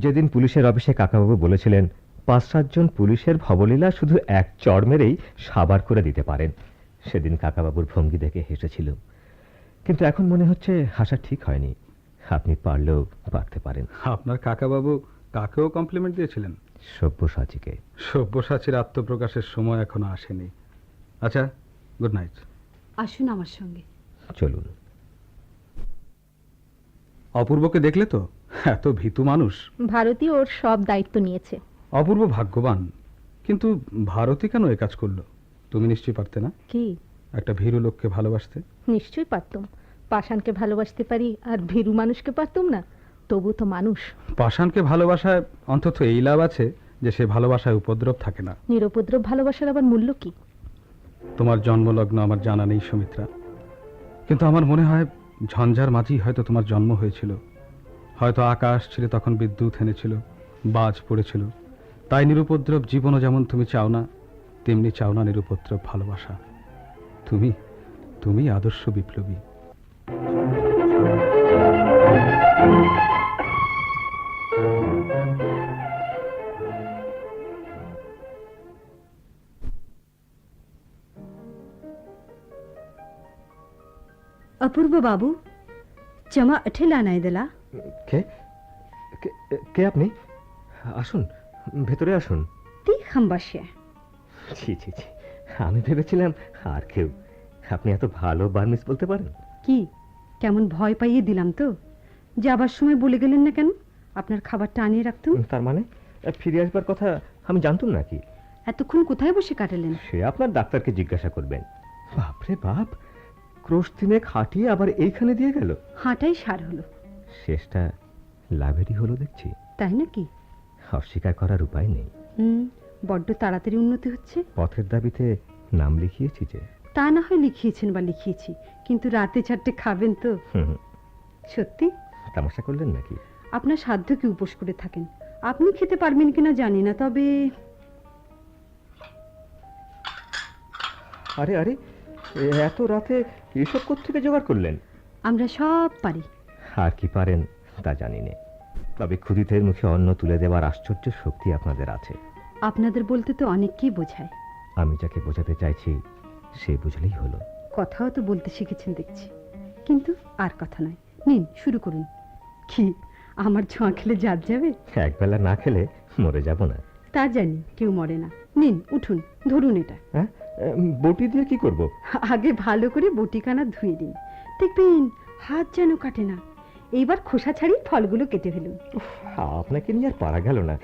Speaker 11: যেদিন পুলিশের অফিসে কাকাবাবু বলেছিলেন ৫-৭ জন পুলিশের ভবলীলা শুধু এক চড় মেরেই সাবার করে দিতে পারেন, সেদিন কাকাবাবুর ভঙ্গি দেখে হেসেছিল। কিন্তু এখন মনে হচ্ছে হাসা ঠিক হয়নি। আপনি পারলেও পারতে পারেন।
Speaker 9: আপনার কাকাবাবু কাকেও কমপ্লিমেন্ট দিয়েছিলেন?
Speaker 11: সব্যসাচীকে।
Speaker 9: সব্যসাচীর আত্মপ্রকাশের সময় এখনো আসেনি। আচ্ছা, গুড নাইট।
Speaker 13: আসুন আমার সঙ্গে।
Speaker 11: চলুন।
Speaker 9: অপূর্বকে দেখলে তো, এত ভীতু মানুষ।
Speaker 14: ভারতী ওর সব দায়িত্ব নিয়েছে।
Speaker 9: অপূর্ব ভাগ্যবান, কিন্তু ভারতী কেন এ কাজ করলো? তুমি নিশ্চয়ই পারতে না?
Speaker 14: কি?
Speaker 9: একটা ভীরু লোককে ভালোবাসতে?
Speaker 14: নিশ্চয়ই পারতুম। পাষাণকে ভালোবাসতে পারি, আর ভীরু মানুষকে পারতুম না? তবু তো মানুষ।
Speaker 9: পাষাণকে ভালোবাসায় অন্তত এই লাভ আছে যে সে ভালোবাসায় উপদ্রব থাকে না।
Speaker 14: নিরুপদ্রব ভালোবাসার আবার মূল্য কি?
Speaker 9: তোমার জন্মলগ্ন আমার জানা নেই সুমিত্রা, কিন্তু আমার মনে হয় ঝঞ্ঝার মাঝেই হয়তো তোমার জন্ম হয়েছিল। হয়তো আকাশ ছিল তখন বিদ্যুৎ এনেছিল, বাজ পড়েছিল। তাই নিরুপদ্রব জীবনও যেমন তুমি চাও না, তেমনি চাও না নিরুপদ্রব ভালোবাসা। তুমি তুমি আদর্শ বিপ্লবী।
Speaker 13: অপূর্ব বাবু, চমা আঠেলা নাই দিলা।
Speaker 11: কে কে আপনি? আসুন, ভেতরে আসুন।
Speaker 13: তি খাম্বাসে।
Speaker 11: ছি ছি ছি, আমি ভেবেছিলাম আর কেউ। আপনি এত ভালো বার্মিস বলতে পারেন?
Speaker 13: কি, কেমন ভয় পাইয়ে দিলাম তো? যাবার সময় বলে গেলেন না কেন আপনার খাবারটা আনিয়ে রাখতুম?
Speaker 11: তার মানে ফিরে আসবার কথা আমি জানতুম নাকি?
Speaker 13: এতক্ষণ কোথায় বসে কাটালেন?
Speaker 11: সে আপনার ডাক্তারকে জিজ্ঞাসা করবেন। বাপরে বাপ, ক্রোশ দিনে খাটিয়ে আবার এইখানে দিয়ে গেল।
Speaker 13: হাঁটাই সার হলো।
Speaker 11: শেষটা লাভেরই হলো দেখছি।
Speaker 13: তাই নাকি?
Speaker 11: অস্বীকার করার উপায় নেই।
Speaker 13: বড্ড তাড়াতাড়ি উন্নতি হচ্ছে।
Speaker 11: পথের দাবিতে নাম লিখিয়েছি যে।
Speaker 13: তা না হয় লিখিয়েছেন বা লিখিয়েছি, কিন্তু রাতে চারটে খাবেন তো? সত্যি?
Speaker 11: তামাশা করলেন নাকি?
Speaker 13: আপনার সাধ্য কি উপোস করে থাকেন, আপনি খেতে পারবেন কিনা জানি না, তবে।
Speaker 11: আরে আরে, এত রাতে এসব কোত্থেকে জোগাড় করলেন?
Speaker 13: আমরা সব পারি।
Speaker 11: আর কি পারেন তা জানি না, তবে ক্ষুধিতের মুখে অন্ন তুলে দেওয়ার আশ্চর্য শক্তি আপনাদের আছে।
Speaker 13: আপনাদের বলতে তো অনেককেই বোঝায়।
Speaker 11: আমি যাকে বোঝাতে চাইছি সে বুঝলেই হলো।
Speaker 13: কথাও তো বলতে শিখেছেন দেখছি, কিন্তু আর কথা নয়। নিন, শুরু করুন। কি, আমার ছোঁয়া খেলে জাত যাবে?
Speaker 11: একবেলা না খেলে মরে যাব না।
Speaker 13: তা জানি, কেউ মরে না। নিন উঠুন, ধরুন এটা।
Speaker 11: হ্যাঁ, বটি দিয়ে কি করব?
Speaker 13: আগে ভালো করে বটিখানা ধুয়ে দিন, দেখবেন হাত যেন কাটে না। এইবার খোসা ছাড়িয়ে ফলগুলো কেটে ফেলুন।
Speaker 11: আপনাকে নিয়ে আর পারা গেল না।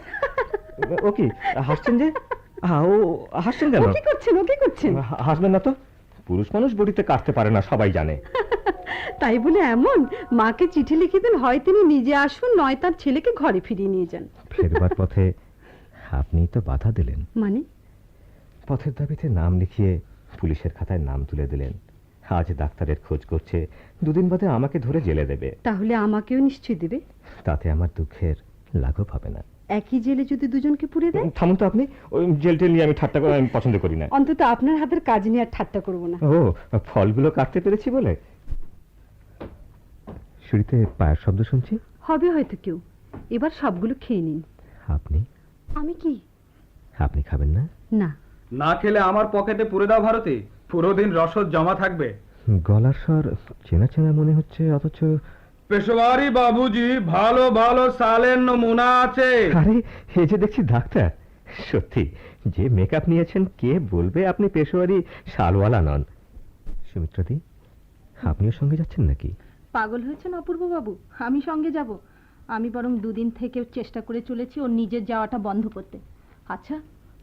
Speaker 11: ও কি হাসছেন যে? ও হাসছেন কেন?
Speaker 13: কি করছেন? ও কি করছেন?
Speaker 11: হাসবেন না তো, পুরুষ মানুষ বটিতে কাটতে পারে না, সবাই জানে।
Speaker 13: তাই বলে এমন? মাকে চিঠি লিখে দেন, হয় তিনি নিজে আসুন, নয় তার ছেলেকে ঘরে ফিরিয়ে নিয়ে যান।
Speaker 11: ফেরবার পথে আপনি তো বাধা দিলেন।
Speaker 13: মানে?
Speaker 11: পথের দাবিতে নাম লিখিয়ে পুলিশের খাতায় নাম তুলে দিলেন। আজ ডাক্তারের খোঁজ করছে, দুদিন বাদে আমাকে ধরে জেলে দেবে।
Speaker 13: তাহলে আমাকেও নিশ্চয় দেবে।
Speaker 11: তাতে আমার দুঃখের লাঘব হবে না।
Speaker 13: একই জেলে যদি দুজনকে পুড়ে দেয়?
Speaker 11: থামুন তো আপনি, ওই জেল টেল নিয়ে আমি ঠাট্টা করে আমি পছন্দ করি না।
Speaker 13: অন্তত আপনার হাতের কাজ নিয়ে আর ঠাট্টা করবো না।
Speaker 11: ও, ফলগুলো কাটতে পেরেছি বলে? সিঁড়িতে পায়ের শব্দ শুনছি।
Speaker 13: হবে হয়তো কেউ। এবার সবগুলো খেয়ে নিন।
Speaker 11: আপনি?
Speaker 13: আমি কি?
Speaker 11: আপনি খাবেন না?
Speaker 13: না।
Speaker 9: না খেলে আমার পকেটে পুরে দাও ভারতী, পুরো দিন রসদ জমা থাকবে।
Speaker 11: গলার স্বর চেনা চেনা মনে হচ্ছে, অথচ।
Speaker 9: পেশোয়ারি বাবুজি, ভালো ভালো সালের নমুনা আছে।
Speaker 11: আরে এই যে দেখছি ডাক্তার, সত্যি যে মেকআপ নিয়েছেন, কে বলবে আপনি পেশোয়ারি শালওয়ালা নন। সুমিত্রাদি, আপনিও সঙ্গে যাচ্ছেন নাকি?
Speaker 14: পাগল হয়েছেন অপূর্ব বাবু? আমি সঙ্গে যাব? আমি বরং দুদিন থেকে চেষ্টা করে চলেছি ওর নিজের যাওয়াটা বন্ধ করতে। আচ্ছা,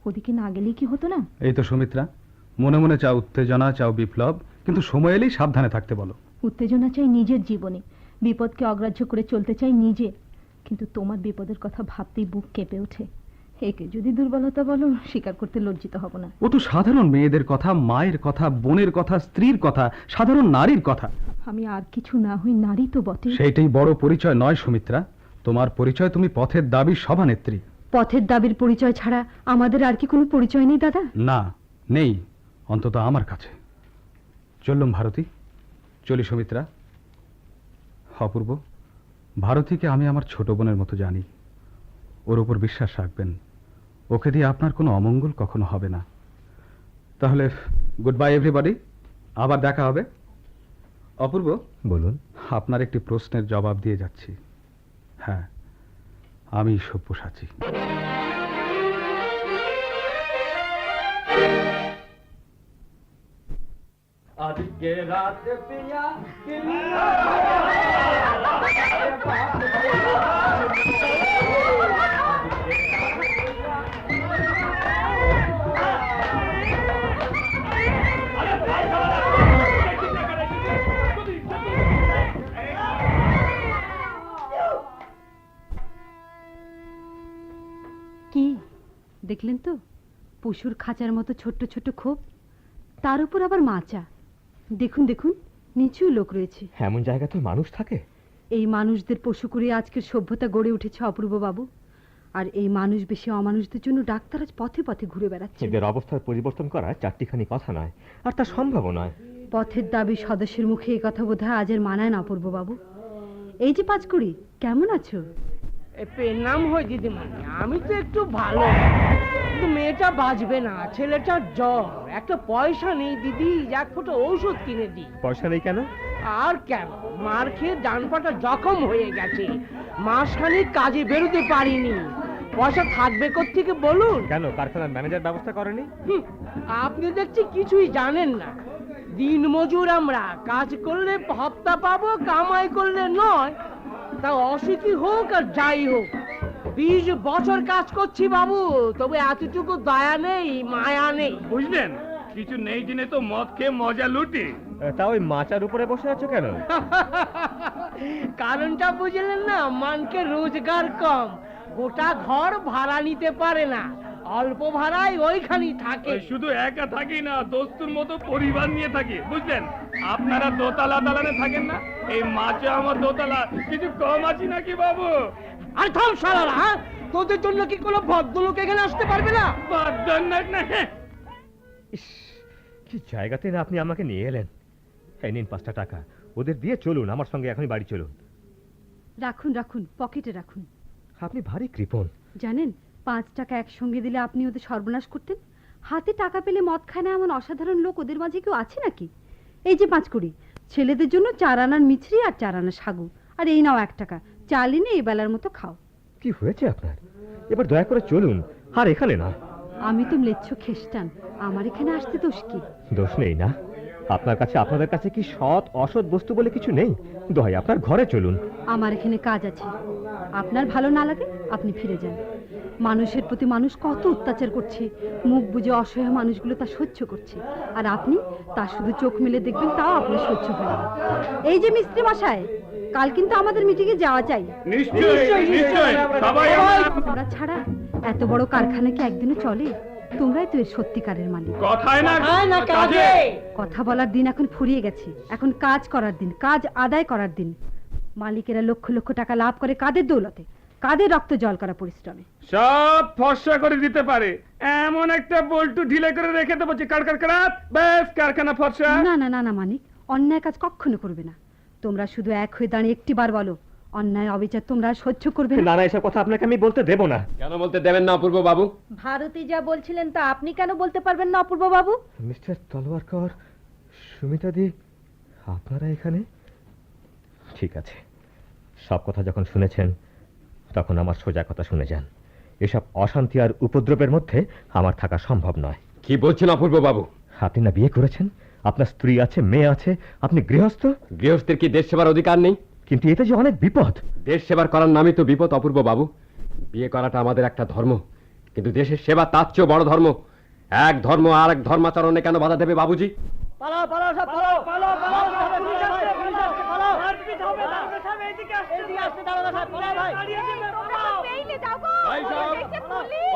Speaker 14: ওদিকে না গেলেই কি হতো না?
Speaker 9: এই তো সুমিত্রা, মনে মনে চাও উত্তেজনা, চাও বিপ্লব, কিন্তু সময় এলেই সাবধানে থাকতে বলো।
Speaker 14: উত্তেজনা চাই নিজের জীবনে, বিপদকে অগ্রাহ্য করে চলতে চাই নিজে, কিন্তু তোমার বিপদের কথা ভাবতেই বুক কেঁপে ওঠে। একে যদি দুর্বলতা বলো, স্বীকার করতে লজ্জিত হব না।
Speaker 9: ও তো সাধারণ মেয়েদের কথা, মায়ের কথা, বোনের কথা, স্ত্রীর কথা, সাধারণ নারীর কথা।
Speaker 14: আমি আর কিছু না হই, নারী তো বটে।
Speaker 9: সেইটাই বড় পরিচয় নয় সুমিত্রা, তোমার পরিচয় তুমি পথের দাবির সভানেত্রী।
Speaker 13: পথের দাবির পরিচয় ছাড়া আমাদের আর কি কোনো পরিচয় নেই দাদা?
Speaker 9: না, নেই, অন্তত আমার কাছে। চললুম ভারতী, চলি সুমিত্রা। অপূর্ব, ভারতীকে আমি আমার ছোট বোনের মতো জানি। ওর উপর বিশ্বাস রাখবেন, ওকে দিয়ে আপনার কোনো অমঙ্গল কখনো হবে না। তাহলে গুড বাই এভরিবডি, আবার দেখা হবে। অপূর্ব,
Speaker 11: বলুন।
Speaker 9: আপনার একটি প্রশ্নের জবাব দিয়ে যাচ্ছি। হ্যাঁ, আমি সব্যসাচী।
Speaker 8: আজকে রাত পিয়া
Speaker 13: কি দেখলেন তো? পশুর খাঁচার মতো ছোট্ট ছোট্ট খোপ, তার উপর আবার মাচা। দেখুন দেখুন, নিচেও লোক রয়েছে।
Speaker 11: এমন জায়গাতে মানুষ থাকে?
Speaker 13: এই মানুষদের পশু করে আজকের সভ্যতা গড়ে উঠেছে অপূর্ব বাবু। আর এই মানুষ বেশি অমানুষদের জন্য ডাক্তার আজ পথে পথে ঘুরে বেড়াচ্ছে।
Speaker 11: এদের অবস্থার পরিবর্তন করা চারটিখানি কথা নয়, আর তা সম্ভব নয়।
Speaker 13: পথের দাবি সদস্যের মুখে এই কথা বোধহয় আজের মানায় না অপূর্ব বাবু। এই যে পাঁচকুড়ি, কেমন আছো?
Speaker 15: নাম হয় দিদিমণি, আমি তো একটু ভালো, কিন্তু মেয়েটা বাঁচবে না, ছেলেটার জ্বর, একটা পয়সা নেই দিদি, এক ফোঁটা ঔষধ কিনে দিই।
Speaker 11: পয়সা নেই কেন?
Speaker 15: আর কেন, মার খেয়ে ডান পাটা জখম হয়ে গেছে, মাসখানেক কাজে বেরোতে পারিনি। পয়সা থাকবে কোত্থেকে বলুন?
Speaker 11: কেন, কারখানার ম্যানেজার ব্যবস্থা করেনি?
Speaker 15: আপনি দেখছি কিছুই জানেন না। দিন মজুর আমরা, কাজ করলে হপ্তা পাবো, কামাই করলে নয়। তা অসুখী হোক আর যাই হোক, 20 বছর কাজ করছি বাবু, তবে এতটুকু দয়া নেই, মায়া নেই।
Speaker 16: বুঝলেন, কিছু নেই জেনে তো মদ খেয়ে মজা লুটি।
Speaker 11: তা ওই মাচার উপরে বসে আছো কেন?
Speaker 15: কারণটা বুঝলেন না? মানকে রোজগার কম, গোটা ঘর ভাড়া নিতে পারে না, অল্প ভাড়ায় ওইখানি থাকে।
Speaker 16: শুধু একা থাকি না, দোস্তুর মতো পরিবার নিয়ে থাকি, বুঝলেন? আপনারা দোতলা দালানে থাকেন না, এই মাঝে আমার দোতলা, কিছু কম আছি নাকি বাবু?
Speaker 15: আর থাম শালারা, তোদের জন্য কি কোনো ভদ্রলোক এখানে আসতে পারবে না?
Speaker 11: কি জায়গাতে না আপনি আমাকে নিয়ে এলেন। এই নিন 5টা টাকা, ওদের দিয়ে চলুন, আমার সঙ্গে এখনই বাড়ি চলুন।
Speaker 13: রাখুন রাখুন, পকেটে রাখুন।
Speaker 11: আপনি ভারী কৃপণ।
Speaker 13: জানেন, 5 টাকা একসঙ্গে দিলে আপনি ওদের সর্বনাশ করতেন। হাতে টাকা পেলে মদ খায় না এমন অসাধারণ লোক ওদের মাঝে কেউ আছে নাকি? এই যে 5 কুড়ি, ছেলেদের জন্য 4 আনার মিছরি আর 4 আনা সাগু, আর এই নাও 1 টাকা, চাল এনে এই বেলার মতো খাও।
Speaker 11: কি হয়েছে আপনার? এবার দয়া করে চলুন, আর এখানে না।
Speaker 13: আমি তো ম্লেচ্ছ খ্রিস্টান, আমার এখানে আসতে দোষ কি?
Speaker 11: দোষ নেই না? আপনার কাছে, আপনাদের কাছে কি সৎ অসৎ বস্তু বলে কিছু নেই? দোহাই আপনার ঘরে চলুন।
Speaker 13: আমার এখানে কাজ আছে, আপনার ভালো না লাগে আপনি ফিরে যান। মানুষের প্রতি মানুষ কত অত্যাচার করছে, মুখ বুজে অসহায় মানুষগুলো তা সহ্য করছে, আর আপনি তা শুধু চোখ মেলে দেখবেন, তাও আপনি সহ্য হয় না। এই যে মিস্ত্রি মশাই, কাল কিন্তু আমাদের মিটিংয়ে যাওয়া চাই। তোমরা ছাড়া এত বড় কারখানা কি একদিনে চলে? তোমরাই তো এর সত্যিকারের মালিক। কথা বলার দিন এখন ফুরিয়ে গেছে, এখন কাজ করার দিন, কাজ আদায় করার দিন। মালিকেরা লক্ষ লক্ষ টাকা লাভ করে কাদের দৌলতে, কাদের রক্ত জল করা পরিশ্রমে।
Speaker 16: সব ফর্সা করে দিতে পারে, এমন একটা বল্টু ঢিলে করে রেখে দেবো যে কারখানা ব্যাস কারখানা ফর্সা।
Speaker 13: না না না না মানিক, অন্যায় কাজ কখনো করবে না। তোমরা শুধু এক হয়ে দাঁড়িয়ে একটি বার বলো, অন্যায় অবিচার তোমরা সহ্য করবে
Speaker 11: না। না, এসব কথা আপনাকে আমি বলতে দেব না।
Speaker 12: কেন বলতে দেবেন না অপূর্ব বাবু?
Speaker 14: ভারতী যা বলছিলেন তা আপনি কেন বলতে পারবেন না অপূর্ব বাবু?
Speaker 11: মিস্টার তলোয়ারকর, সুমিতাদি, আপনারা এখানে? ঠিক আছে, সব কথা যখন শুনেছেন তখন আমার সোজা কথা শুনে যান। এসব অশান্তি আর উপদ্রবের মধ্যে আমার থাকা সম্ভব নয়।
Speaker 12: কি বলছেন অপূর্ব বাবু?
Speaker 11: আপনি না বিয়ে করেছেন? আপনার স্ত্রী আছে, মেয়ে আছে, আপনি গৃহস্থ।
Speaker 12: গৃহস্থের কি দেশ সেবার অধিকার নেই?
Speaker 11: কিন্তু এতে যে অনেক বিপদ।
Speaker 12: দেশ সেবার করার নামই তো বিপদ অপূর্ব বাবু। বিয়ে করাটা আমাদের একটা ধর্ম, কিন্তু দেশের সেবা তার চেয়েও বড় ধর্ম। এক ধর্ম আর এক ধর্মাচরণে কেন বাধা দেবে বাবুজি?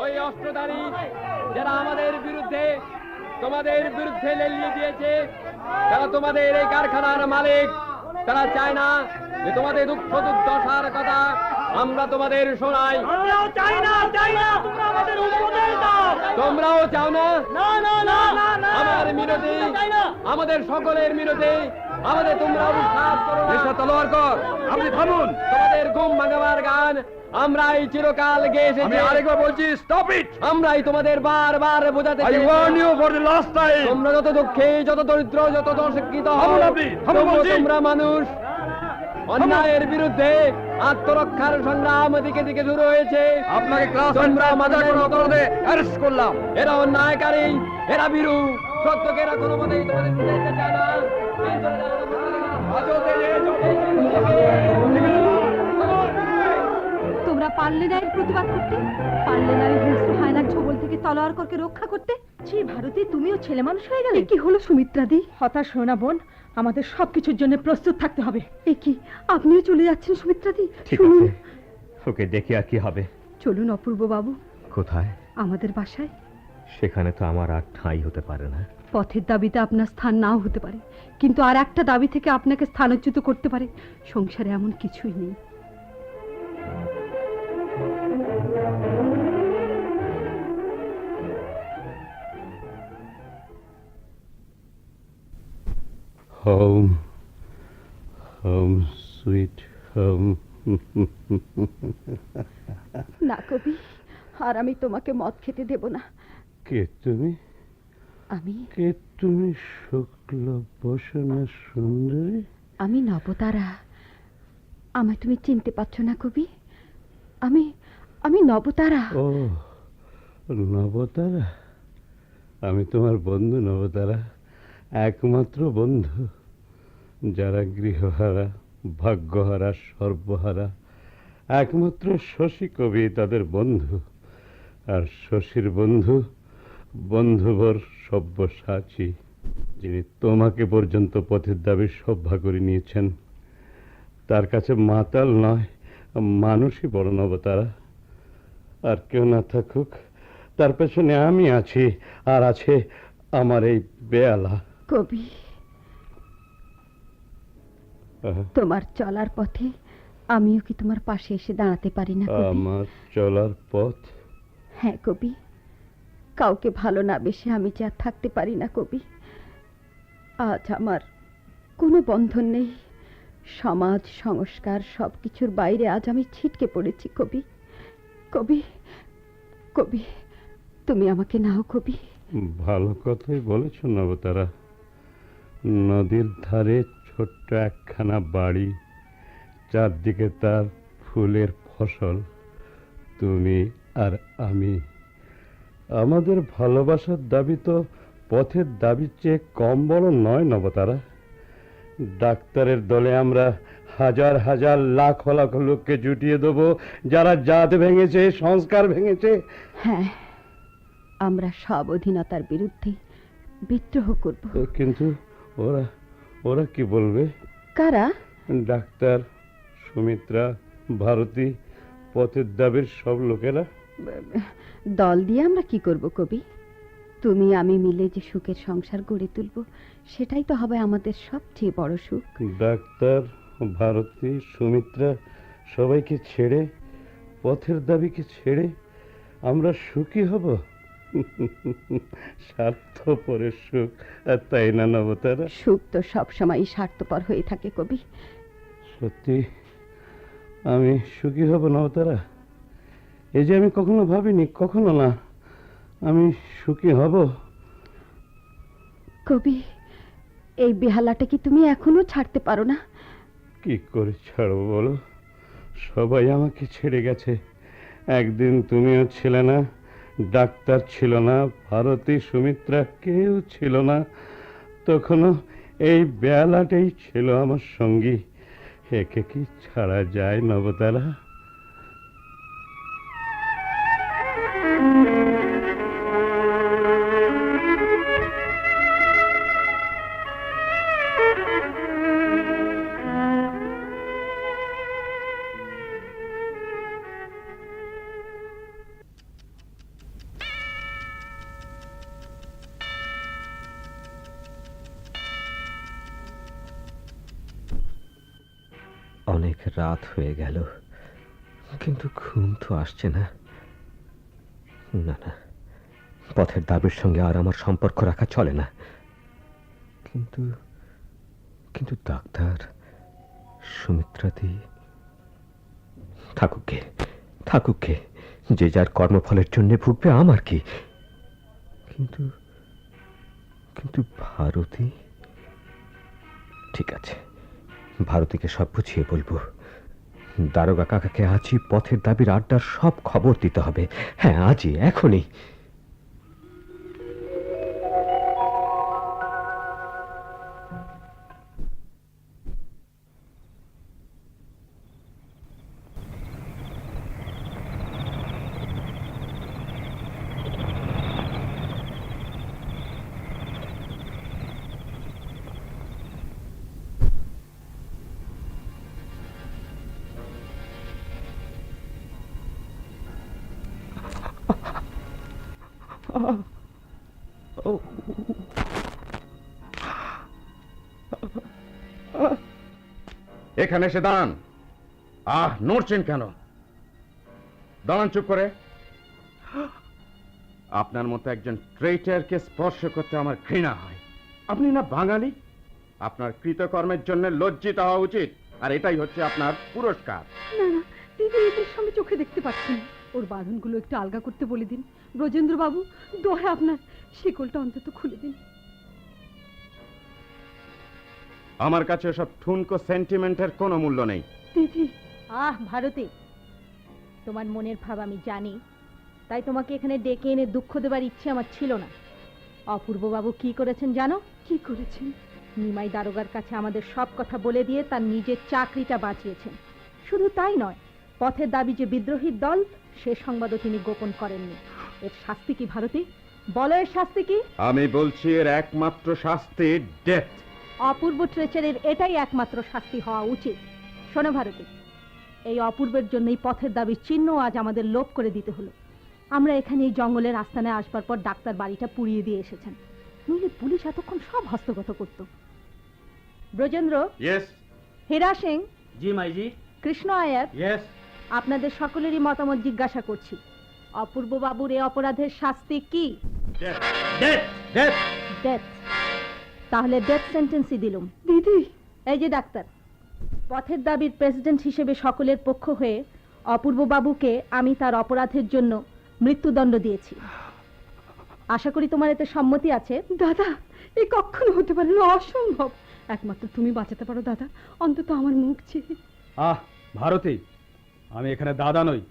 Speaker 12: ওই অস্ত্রধারী যারা আমাদের বিরুদ্ধে, তোমাদের বিরুদ্ধে লেলিয়ে দিয়েছে, যারা তোমাদের এই কারখানার মালিক, তারা চায় না যে তোমাদের দুঃখ দুর্দশার কথা আমরা তোমাদের শোনাই। তোমরাও চাও না? আমার মিনতি, আমাদের সকলের মিনতি, আমাদের তোমরা বিশ্বাস করো না। তলোয়ারকর, আপনি থামুন। তোমাদের ঘুম ভাঙাবার গান আমরাই চিরকাল গেয়ে এসেছি। আমি আরেকবার বলছি, স্টপ ইট। আমরাই তোমাদের বারবার বোঝাতে চাই। I warn you for the last time. তোমরা যত দুঃখী, যত দরিদ্র, যত অশিক্ষিত হও, তোমরা মানুষ। অন্যায়ের বিরুদ্ধে আত্মরক্ষার সংগ্রাম দিকে দিকে শুরু হয়েছে। আপনাকে ক্লাস অপরাধে অ্যারেস্ট করলাম। এরা অন্যায়কারী, এরা ভীরু, সত্যকে এরা কোনো মতেই তোমাদের শুনতে চায় না।
Speaker 13: তোমরা পারলে না এর প্রতিবাদ করতে, পারলে না ওই হিংস্র হায়নার ছোবল থেকে তলোয়ারকরকে রক্ষা করতে।
Speaker 14: ছি ভারতী, তুমিও ছেলে মানুষ হয়ে গেলে।
Speaker 13: কি হলো সুমিত্রাদি?
Speaker 14: হতাশ হও না বোন, আমাদের সবকিছুর জন্য প্রস্তুত থাকতে হবে।
Speaker 13: এ কি, আপনিও চলে যাচ্ছেন সুমিত্রাদি?
Speaker 11: ঠিক আছে, ওকে দেখি আর কি হবে।
Speaker 13: চলুন অপূর্ব বাবু।
Speaker 11: কোথায়?
Speaker 13: আমাদের বাসায়।
Speaker 11: সেখানে তো আমার আর ঠাঁই হতে পারে না।
Speaker 13: পথের দাবিতে আপনার স্থান নাও হতে পারে, কিন্তু আর একটা দাবি থেকে আপনাকে স্থানচ্যুত করতে পারে। সংসারে এমন কিছুই নেই।
Speaker 4: Home, home, sweet home.
Speaker 14: না কবি, আর আমি তোমাকে মদ খেতে দেব না।
Speaker 4: কে তুমি?
Speaker 14: আমি?
Speaker 4: কে তুমি শুক্ল বসনা সুন্দরী?
Speaker 14: আমি নবতারা। আমায় তুমি চিনতে পারছো না কবি? আমি নবতারা।
Speaker 4: ও নবতারা, আমি তোমার বন্ধু নবতারা, একমাত্র বন্ধু। যারা গৃহহারা, ভাগ্যহারা, সর্বহারা, একমাত্র শশী কবি তাদের বন্ধু। আর শশীর বন্ধু বন্ধুবর সব্যসাচী, যিনি তোমাকে পর্যন্ত পথের দাবি সভ্যা করে নিয়েছেন। তার কাছে মাতাল নয়, মানুষই বড় নবতারা। আর কেউ না থাকুক, তার পেছনে আমি আছি, আর আছে আমার এই বেয়ালা।
Speaker 14: কবি, তোমার চলার পথে আমিও কি তোমার পাশে এসে দাঁড়াতে পারি না?
Speaker 4: আমার চলার পথ?
Speaker 14: হ্যাঁ কবি, কাউকে ভালো না বেশে আমি যে আর থাকতে পারি না কবি। আজ আমার কোনো বন্ধন নেই, সমাজ সংস্কার সবকিছুর বাইরে আজ আমি ছিটকে পড়েছি কবি। কবি, কবি, তুমি আমাকে নাও কবি।
Speaker 4: ভালো কথাই বলেছ নবতারা। নদীর ধারে ছোট্ট একখানা বাড়ি, চারদিকে তার ফুলের ফসল তুমি আর আমি। আমাদের ভালোবাসার দাবি তো পথের দাবির চেয়ে কম বড় নয় নবতারা। ডাক্তারের দলে আমরা হাজার হাজার লাখ লাখ লোককে জুটিয়ে দেবো যারা জাত ভেঙেছে, সংস্কার ভেঙেছে।
Speaker 14: হ্যাঁ, আমরা সব অধীনতার বিরুদ্ধে বিদ্রোহ করব।
Speaker 4: কিন্তু ওরা ওরা কি বলবে?
Speaker 14: কারা?
Speaker 4: ডাক্তার, সুমিত্রা, ভারতী, পথের দাবির সব লোকেরা।
Speaker 14: দল দিয়ে আমরা কি করব কবি? তুমি আমি মিলে যে সুখের সংসার গড়ে তুলব, সেটাই তো হবে আমাদের সবচেয়ে বড় সুখ।
Speaker 4: ডাক্তার, ভারতী, সুমিত্রা সবাইকে ছেড়ে, পথের দাবিকে ছেড়ে আমরা সুখী হব? স্বার্থপরের সুখ, আর তাই না নবতারা?
Speaker 14: সুখ তো সবসময় স্বার্থপর হয়ে থাকে কবি।
Speaker 4: সত্যি আমি সুখী হব নবতারা? এই যে আমি কখনো ভাবিনি, কখনো না, আমি সুখী হব।
Speaker 14: কবি, এই বেহালাটা কি তুমি এখনো ছাড়তে পারো না?
Speaker 4: কি করে ছাড়বো বলো? সবাই আমাকে ছেড়ে গেছে। একদিন তুমিও ছিলে না, ডাক্তার ছিল না, ভারতী, সুমিত্রা কেউ ছিল না। তখনও এই বেহালাটাই ছিল আমার সঙ্গী। একে কি ছাড়া যায় নবতারা?
Speaker 11: অনেক রাত হয়ে গেল, কিন্তু ঘুম তো আসছে না। না না, পথের দাবির সঙ্গে আর আমার সম্পর্ক রাখা চলে না। কিন্তু কিন্তু ডাক্তার, সুমিত্রাদি থাকুক গে, যে যার কর্মফলের জন্য ভুগবে, আমার কি? কিন্তু কিন্তু ভারতী, ঠিক আছে, ভারতীকে সব বুঝিয়ে বলবো। দারোগা কাকাকে আজই পথের দাবির আড্ডার সব খবর দিতে হবে। হ্যাঁ, আজই, এখনই।
Speaker 6: এখানে এসে দাঁড়ান। নড়ছেন কেন? দাঁড়ান চুপ করে। আপনার মতো একজন ট্রেইটারকে স্পর্শ করতে আমার ঘৃণা হয়। আপনি না বাঙালি? আপনার কৃতকর্মের জন্য লজ্জিত হওয়া উচিত, আর এটাই হচ্ছে আপনার পুরস্কার।
Speaker 13: না না দিদি, এদের সঙ্গে চোখে দেখতে পাচ্ছি না। ওর বাঁধনগুলো একটু আলগা করতে বলে দিন। ব্রজেন্দ্র বাবু, দোহাই আপনার, শিকলটা অন্তত খুলে দিন।
Speaker 6: আমার কাছে সব ঠুনকো সেন্টিমেন্টের কোনো মূল্য নেই।
Speaker 13: দিদি।
Speaker 17: ভারতী, তোমার মনের ভাব আমি জানি, তাই তোমাকে এখানে ডেকে এনে দুঃখ দেবার ইচ্ছে আমার ছিল না। অপূর্ব বাবু কি করেছেন জানো?
Speaker 13: কি করেছেন?
Speaker 17: নিমাই দারোগার কাছে আমাদের সব কথা বলে দিয়ে তার নিজের চাকরিটা বাঁচিয়েছেন। শুধু তাই নয়, পথের দাবি যে বিদ্রোহীর দল, সে সংবাদও তিনি গোপন করেননি। এর শাস্তি কি ভারতী? বলো, এর শাস্তি কি?
Speaker 6: আমি বলছি, এর একমাত্র শাস্তি ডেথ।
Speaker 17: অপূর্ব ট্রেচারের এটাই একমাত্র শাস্তি হওয়া উচিত। শোনো ভারতী, এই অপূর্বের জন্যই পথের দাবির চিহ্ন আজ আমাদের লোপ করে দিতে হলো। আমরা এখানে এই জঙ্গলের আস্তানায় আসবার পর ডাক্তার বাড়িটা পুড়িয়ে দিয়ে এসেছেন, নইলে পুলিশ এতক্ষণ সব হস্তগত করত। ব্রজেন্দ্র, হীরা সিং,
Speaker 18: জি মাইজি,
Speaker 17: কৃষ্ণ আয়ার, আপনাদের সকলেরই মতামত জিজ্ঞাসা করছি। অপূর্ব বাবুর এই অপরাধের শাস্তি কি? ডেথ। তাহলে ডেথ সেন্টেন্সই দিলুম।
Speaker 13: দিদি।
Speaker 17: এই যে ডাক্তার, পথের দাবির প্রেসিডেন্ট হিসেবে সকলের পক্ষ হয়ে অপূর্ব বাবুকে আমি তার অপরাধের জন্য মৃত্যুদণ্ড দিয়েছি। আশা করি তোমার এতে সম্মতি আছে।
Speaker 13: দাদা, এ কখনো হতে পারে না, অসম্ভব। একমাত্র তুমি বাঁচাতে পারো দাদা, অন্তত আমার মুখ চেয়ে।
Speaker 9: ভারতী, আমি এখানে দাদা নই,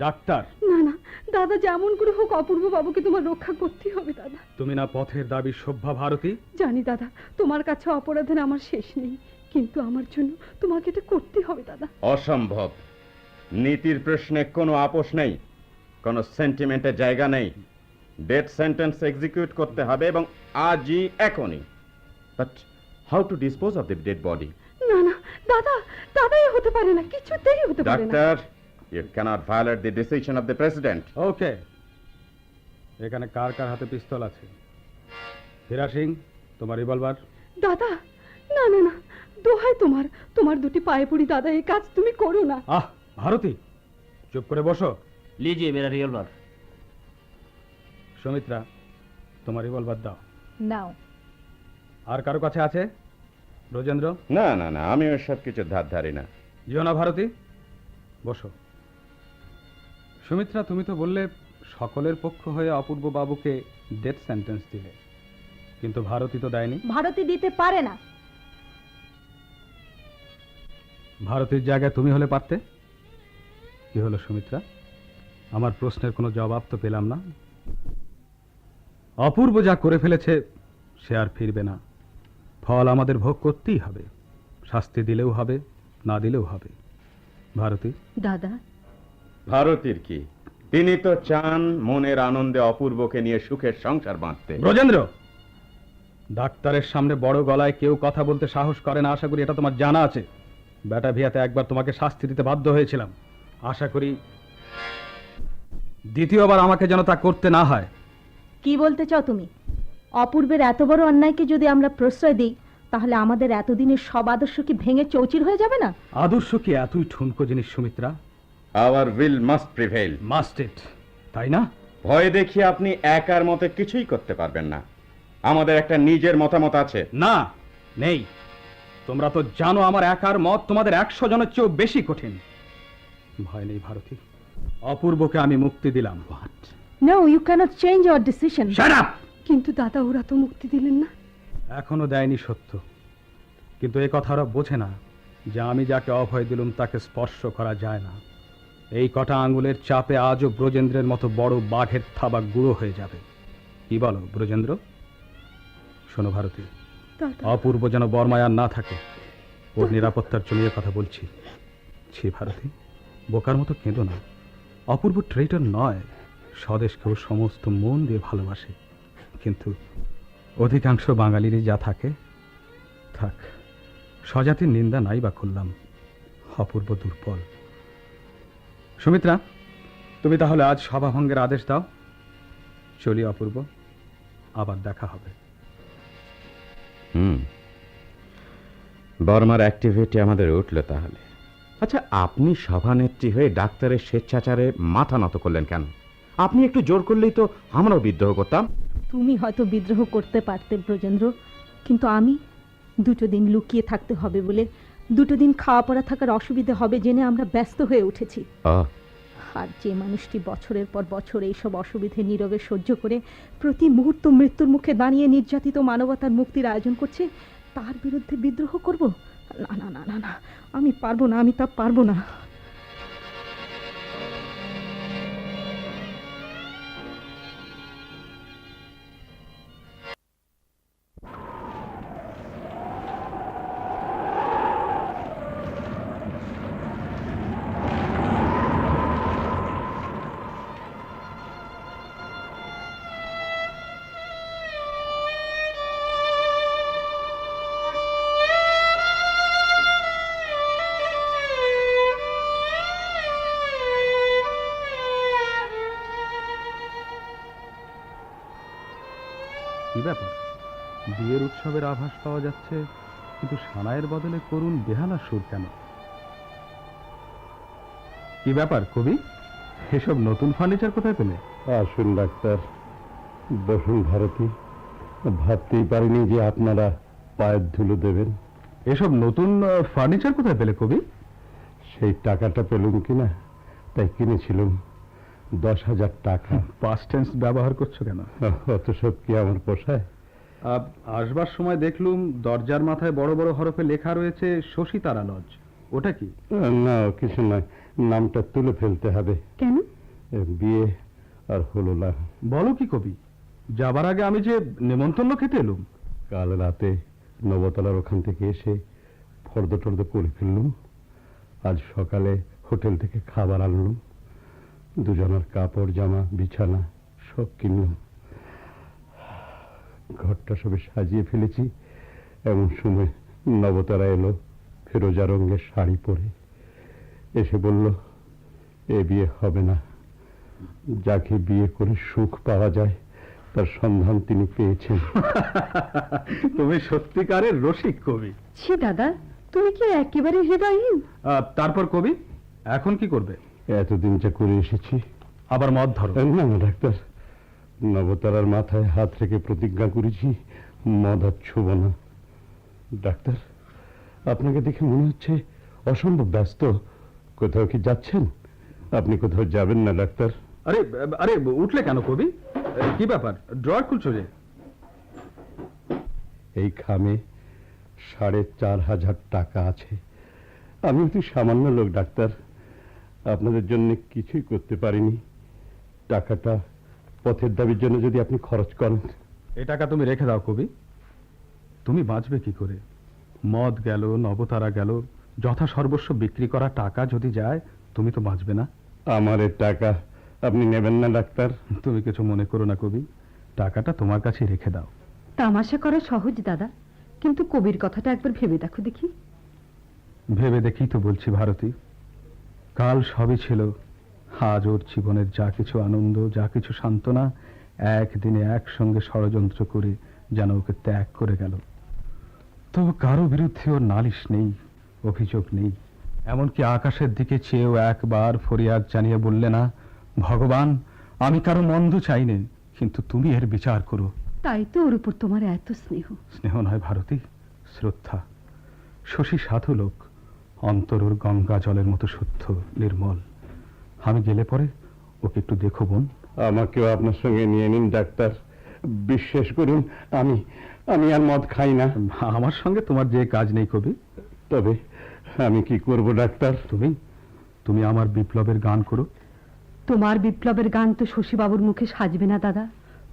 Speaker 9: ডাক্তার।
Speaker 13: না না দাদা, যেমন করে হোক অপূর্ব বাবুকে তোমার রক্ষা করতেই হবে দাদা।
Speaker 9: তুমি না পথের দাবি শোভা ভারতী?
Speaker 13: জানি দাদা, তোমার কাছে অপরাধের আমার শেষ নেই, কিন্তু আমার জন্য তোমাকে এটা করতে হবে দাদা।
Speaker 18: অসম্ভব। নীতির প্রশ্নে কোনো আপোষ নেই, কোনো সেন্টিমেন্টের জায়গা নেই। ডেথ সেন্টেন্স এক্সিকিউট করতে হবে এবং আজই, এখনই। But how to dispose of the dead body?
Speaker 13: না না দাদা, দাদাই হতে পারে না, কিছুতেই হতে পারে না।
Speaker 18: Doctor, you can't violate the decision of the president.
Speaker 9: Okay, এখানে কার কার হাতে পিস্তল আছে? হীরা সিং, তোমার রিভলভার?
Speaker 13: দাদা না না না, দোহাই তোমার, তোমার দুটি পায়ে পড়ি দাদা, এই কাজ তুমি করো না।
Speaker 9: আহ ভারতী, চুপ করে বসো।
Speaker 19: लीजिए मेरा रिवॉल्वर।
Speaker 9: সুমিত্রা, তোমার রিভলভার দাও।
Speaker 17: নাও।
Speaker 9: আর কারো কাছে আছে? ব্রজেন্দ্র?
Speaker 18: না না না, আমি ওসব কিছু ধার ধারি না।
Speaker 9: জিওনা ভারতী, বসো। সুমিত্রা, তুমি তো বললে সকলের পক্ষ হয়ে অপূর্ব বাবুকে ডেথ সেন্টেন্স দিলে, কিন্তু ভারতী তো দেয়নি।
Speaker 17: ভারতী দিতে পারে না।
Speaker 9: ভারতীর জায়গায় তুমি হলে পারতে। কি হলো সুমিত্রা, আমার প্রশ্নের কোনো জবাব তো পেলাম না। অপূর্ব যা করে ফেলেছে সে আর ফিরবে না, ফল আমাদের ভোগ করতেই হবে, শাস্তি দিলেও হবে, না দিলেও হবে। ভারতী?
Speaker 13: দাদা।
Speaker 18: ভারতীর কি? তিনি তো চান মনের আনন্দে অপূর্বকে নিয়ে সুখের সংসার বাঁধতে।
Speaker 9: ব্রজেন্দ্র, ডাক্তারের সামনে বড় গলায় কেউ কথা বলতে সাহস করে না, আশা করি এটা তোমার জানা আছে। বেটা ভিয়াতে একবার তোমাকে শাস্তি দিতে বাধ্য হয়েছিলাম, আশা করি দ্বিতীয়বার আমাকে যেন তা করতে না হয়।
Speaker 17: কি বলতে চাও তুমি? অপূর্বের এত বড় অন্যায়কে যদি আমরা প্রশ্রয় দিই, তাহলে আমাদের এতদিনের সব আদর্শ কি ভেঙে চৌচির হয়ে যাবে না?
Speaker 9: আদর্শ কি এতই ঠুনকো জিনিস Sumitra?
Speaker 18: Our will must prevail.
Speaker 9: Must it, তাই না?
Speaker 18: ভয় দেখিয়ে আপনি একার মতে কিছুই করতে পারবেন না। আমাদের একটা নিজের মতামত আছে।
Speaker 9: না, নেই। তোমরা তো জানো আমার একার মত তোমাদের 100 জনের চেয়েও বেশি কঠিন। ভয় নেই ভারতী, অপূর্বকে আমি মুক্তি দিলাম।
Speaker 17: No, you cannot change our decision.
Speaker 9: Shut up!
Speaker 13: কিন্তু দাদা, ওরা তো মুক্তি দিলেন না।
Speaker 9: এখনো দেয়নি সত্য, কিন্তু এই কথা ওরা বোঝে না যে আমি যাকে অভয় দিলুম তাকে স্পর্শ করা যায় না। এই কটা আঙ্গুলের চাপে আজও ব্রজেন্দ্রের মতো বড় বাঘের থাবা গুঁড়ো হয়ে যাবে। কি বলো ব্রজেন্দ্র? শোনো ভারতী, অপূর্ব যেন বর্মায় আর না থাকে, ওর নিরাপত্তার জন্য কথা বলছি। ছি ভারতী, বোকার মতো কেঁদো না। অপূর্ব ট্রেইটর নয়, স্বদেশকেও সমস্ত মন দিয়ে ভালোবাসে, কিন্তু অধিকাংশ বাঙালিরই যা থাকে। থাক, স্বজাতির নিন্দা নাই বা করলাম, অপূর্ব দুর্বল। সুমিত্রা, তুমি তাহলে আজ সভাভঙ্গের আদেশ দাও। চলি অপূর্ব, আবার দেখা হবে।
Speaker 18: বর্মার অ্যাক্টিভিটি আমাদের উঠলো তাহলে। আচ্ছা, আপনি সভানেত্রী হয়ে ডাক্তারের স্বেচ্ছাচারে মাথা নত করলেন কেন? আপনি একটু জোর করলেই তো আমরাও বিদ্রোহ করতাম।
Speaker 17: তুমি হয়তো বিদ্রোহ করতে পারতে ব্রজেন্দ্র, কিন্তু আমি 2 দিন লুকিয়ে থাকতে হবে বলে, 2 দিন খাওয়া পড়া থাকার অসুবিধা হবে জেনে আমরা ব্যস্ত হয়ে উঠেছি। আর যে মানুষটি বছরের পর বছর এইসব অসুবিধে নীরবে সহ্য করে প্রতি মুহূর্ত মৃত্যুর মুখে দাঁড়িয়ে নির্যাতিত মানবতার মুক্তির আয়োজন করছে, তার বিরুদ্ধে বিদ্রোহ করব? না না না না না, আমি পারবো না, আমি তা পারবো না।
Speaker 9: কি ব্যাপার, বিয়ের উৎসবের আভাস পাওয়া যাচ্ছে, কিন্তু সানাইয়ের বদলে করুণ বেহালা সুর কেন? কি ব্যাপার কবি, এসব নতুন ফার্নিচার কোথায় পেলে?
Speaker 4: আসুন ডাক্তার, বসুন। ভারতী, ভাবতেই পারিনি যে আপনারা পায়ের ধুলো দেবেন।
Speaker 9: এসব নতুন ফার্নিচার কোথায় পেলে কবি?
Speaker 4: সেই টাকাটা পেলুম কিনা, তাই কিনেছিলাম। 10,000 টাকা।
Speaker 9: পাস্ট টেন্স ব্যবহার করছো কেন?
Speaker 4: অত সব কি আমার পোষায়?
Speaker 9: আসবার সময় দেখলুম দরজার মাথায় বড় বড় হরফে লেখা রয়েছে শশী তারা লজ। ওটা কি?
Speaker 4: না কিছু নয়, নামটা তুলে ফেলতে হবে।
Speaker 13: কেন?
Speaker 4: বিয়ে আর হলো না।
Speaker 9: বলো কি কবি, যাবার আগে আমি যে নেমন্তন্ন খেতে এলুম।
Speaker 4: কাল রাতে নবতলার ওখান থেকে এসে ফর্দ টর্দ করে ফেললুম। আজ সকালে হোটেল থেকে খাবার আনলুম, দুজনের কাপড় জামা বিছানা সব কিনলুম। ঘরটা সবে সাজিয়ে ফেলেছি, এমন সময় নবতারা এলো ফিরোজা রঙের শাড়ি পরে। এসে বলল এ বিয়ে হবে না, যাকে বিয়ে করে সুখ পাওয়া যায় তার সন্ধান তিনি পেয়েছেন।
Speaker 9: তুমি সত্যিকারের রসিক কবি।
Speaker 13: ছি দাদা, তুমি কি একেবারে হৃদয়হীন?
Speaker 9: তারপর কবি এখন কি করবে?
Speaker 4: এতদিন যা করে এসেছি,
Speaker 9: আবার মদ ধরো?
Speaker 4: না না ডাক্তার, নবতারার মাথায় হাত রেখে প্রতিজ্ঞা করেছি মদ আর ছুব না। ডাক্তার, আপনাকে দেখে মনে হচ্ছে অসম্ভব ব্যস্ত। কোথাও কি যাচ্ছেন? আপনি কোথাও যাবেন না ডাক্তার?
Speaker 9: আরে আরে উঠলে কেন কবি? কি ব্যাপার, ড্রয়ার খুলছো যে?
Speaker 4: এই খামে 4,500 টাকা আছে। আমি অতি সামান্য লোক ডাক্তার, আপনাদের জন্য কিছুই করতে পারিনি। টাকাটা পথের দাবির জন্য যদি আপনি খরচ করেন।
Speaker 9: এ টাকা তুমি রেখে দাও কবি, তুমি বাঁচবে কি করে? মদ গেল, নবতারা গেল, যথা সর্বস্ব বিক্রি করা টাকা যদি যায়, তুমি তো বাঁচবে না।
Speaker 4: আমার এর টাকা আপনি নেবেন না ডাক্তার?
Speaker 9: তুমি কিছু মনে করো না কবি, টাকাটা তোমার কাছে রেখে দাও।
Speaker 13: তামাশা করা সহজ দাদা, কিন্তু কবির কথাটা একবার ভেবে দেখো দেখি।
Speaker 9: ভেবে দেখি তো বলছি ভারতী, কাল সবই ছিল, আজ ওর জীবনের যা কিছু আনন্দ, যা কিছু সান্ত্বনা, একদিনে একসঙ্গে ষড়যন্ত্র করে যেন ওকে ত্যাগ করে গেল। তবু কারো বিরুদ্ধে ওর নালিশ নেই, অভিযোগ নেই। এমনকি আকাশের দিকে চেয়েও একবার ফরিয়াদ জানিয়ে বললে না, ভগবান আমি কারো মন্দ চাই নে, কিন্তু তুমি এর বিচার করো।
Speaker 13: তাই তো ওর উপর তোমার এত স্নেহ।
Speaker 9: স্নেহ নয় ভারতী, শ্রদ্ধা। শশী সাধু লোক, অন্তর ওর গঙ্গা জলের মতো শুদ্ধ নির্মল। আমি গেলে পরে ওকে একটু দেখো বোন।
Speaker 4: আমাকেও আপনার সঙ্গে নিয়ে নিন ডাক্তার, বিশ্বাস করুন আমি আমি আর মদ খাই না।
Speaker 9: আমার সঙ্গে তোমার যে কাজ নেই কবি।
Speaker 4: তবে আমি কি করব ডাক্তার?
Speaker 9: তুমি আমার বিপ্লবের গান করো।
Speaker 13: তোমার বিপ্লবের গান তো শশীবাবুর মুখে সাজবে না দাদা।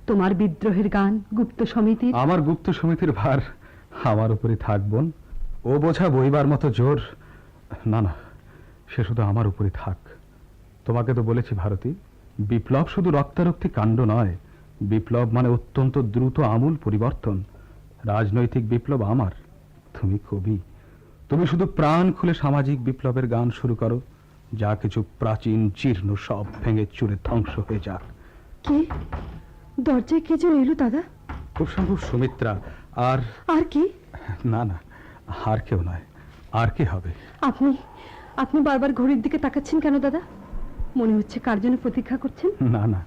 Speaker 13: তোমার বিদ্রোহের গান গুপ্ত সমিতির।
Speaker 9: আমার গুপ্ত সমিতির ভার আমার উপরে থাক বোন। ও বোঝা বইবার মতো জোর না, না, সে শুধু আমার উপরে থাক। তোমাকে তো বলেছি ভারতী, বিপ্লব শুধু রক্তারক্তি কাণ্ড নয়, বিপ্লব মানে অত্যন্ত দ্রুত আমূল পরিবর্তন। রাজনৈতিক বিপ্লব আমার, তুমি কবি, তুমি শুধু প্রাণ খুলে সামাজিক বিপ্লবের গান শুরু করো, যা কিছু প্রাচীন জীর্ণ সব ভেঙে চুরে ধ্বংস হয়ে যাক।
Speaker 13: কে দরজায় কে যেন এলো দাদা?
Speaker 9: খুব সম্ভব সুমিত্রা। আর
Speaker 13: আর কি?
Speaker 9: না না, আর কেউ নয়। আর কি হবে?
Speaker 13: আপনি আপনি বারবার ঘড়ির দিকে তাকাচ্ছেন কেন দাদা? মনে হচ্ছে কার জন্য প্রতীক্ষা করছেন।
Speaker 9: না না,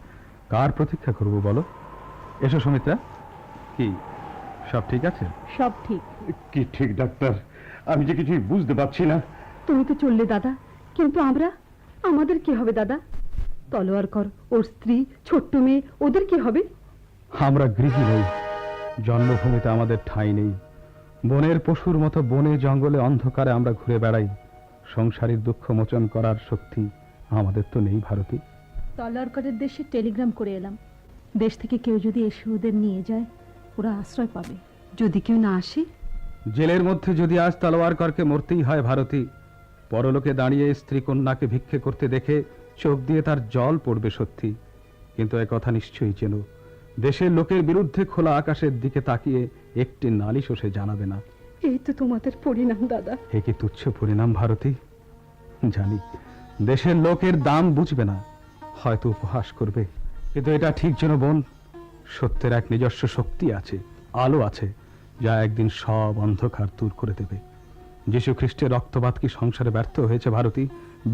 Speaker 9: কার প্রতীক্ষা করব বলো? এসো সুমিত্রা। কি সব ঠিক আছে?
Speaker 17: সব ঠিক।
Speaker 4: কি ঠিক ডাক্তার? আমি যে কিছুই বুঝতে পারছি না।
Speaker 13: তুমি তো চললে দাদা, কিন্তু আমাদের কি হবে দাদা? তলোয়ার কর, ওর স্ত্রী, ছোট্ট মেয়ে, ওদের কি হবে?
Speaker 9: আমরা গৃহী নই, জন্মভূমিতে আমাদের ঠাঁই নেই। বনের পশুর মতো বনে জঙ্গলে অন্ধকারে আমরা ঘুরে বেড়াই। সংসারের দুঃখ মোচন করার শক্তি আমাদের তো নেই ভারতী।
Speaker 17: তলোয়ারকরের দেশে টেলিগ্রাম করে এলাম, দেশ থেকে কেউ যদি এসে ওদের নিয়ে যায় ওরা আশ্রয় পাবে।
Speaker 13: যদি কেউ না আসে?
Speaker 9: জেলের মধ্যে যদি আজ তলোয়ারকরকে মরতেই হয় ভারতী, পরলোকে দাঁড়িয়ে স্ত্রী কন্যাকে ভিক্ষে করতে দেখে চোখ দিয়ে তার জল পড়বে সত্যি, কিন্তু এক কথা নিশ্চয়ই চেনো, দেশের লোকের বিরুদ্ধে খোলা আকাশের দিকে তাকিয়ে একটি নালিশও সে জানাবে না।
Speaker 13: এই তো তোমাদের পরিণাম দাদা।
Speaker 9: এ কি তুচ্ছ পরিণাম ভারতী? জানি দেশের লোকের দাম বুঝবে না, হয়তো উপহাস করবে, কিন্তু এটা ঠিক যেন বোন, সত্যের এক নিজস্ব শক্তি আছে, আলো আছে, যা একদিন সব অন্ধকার দূর করে দেবে। যীশু খ্রিস্টের রক্তপাত কি সংসারে ব্যর্থ হয়েছে ভারতী?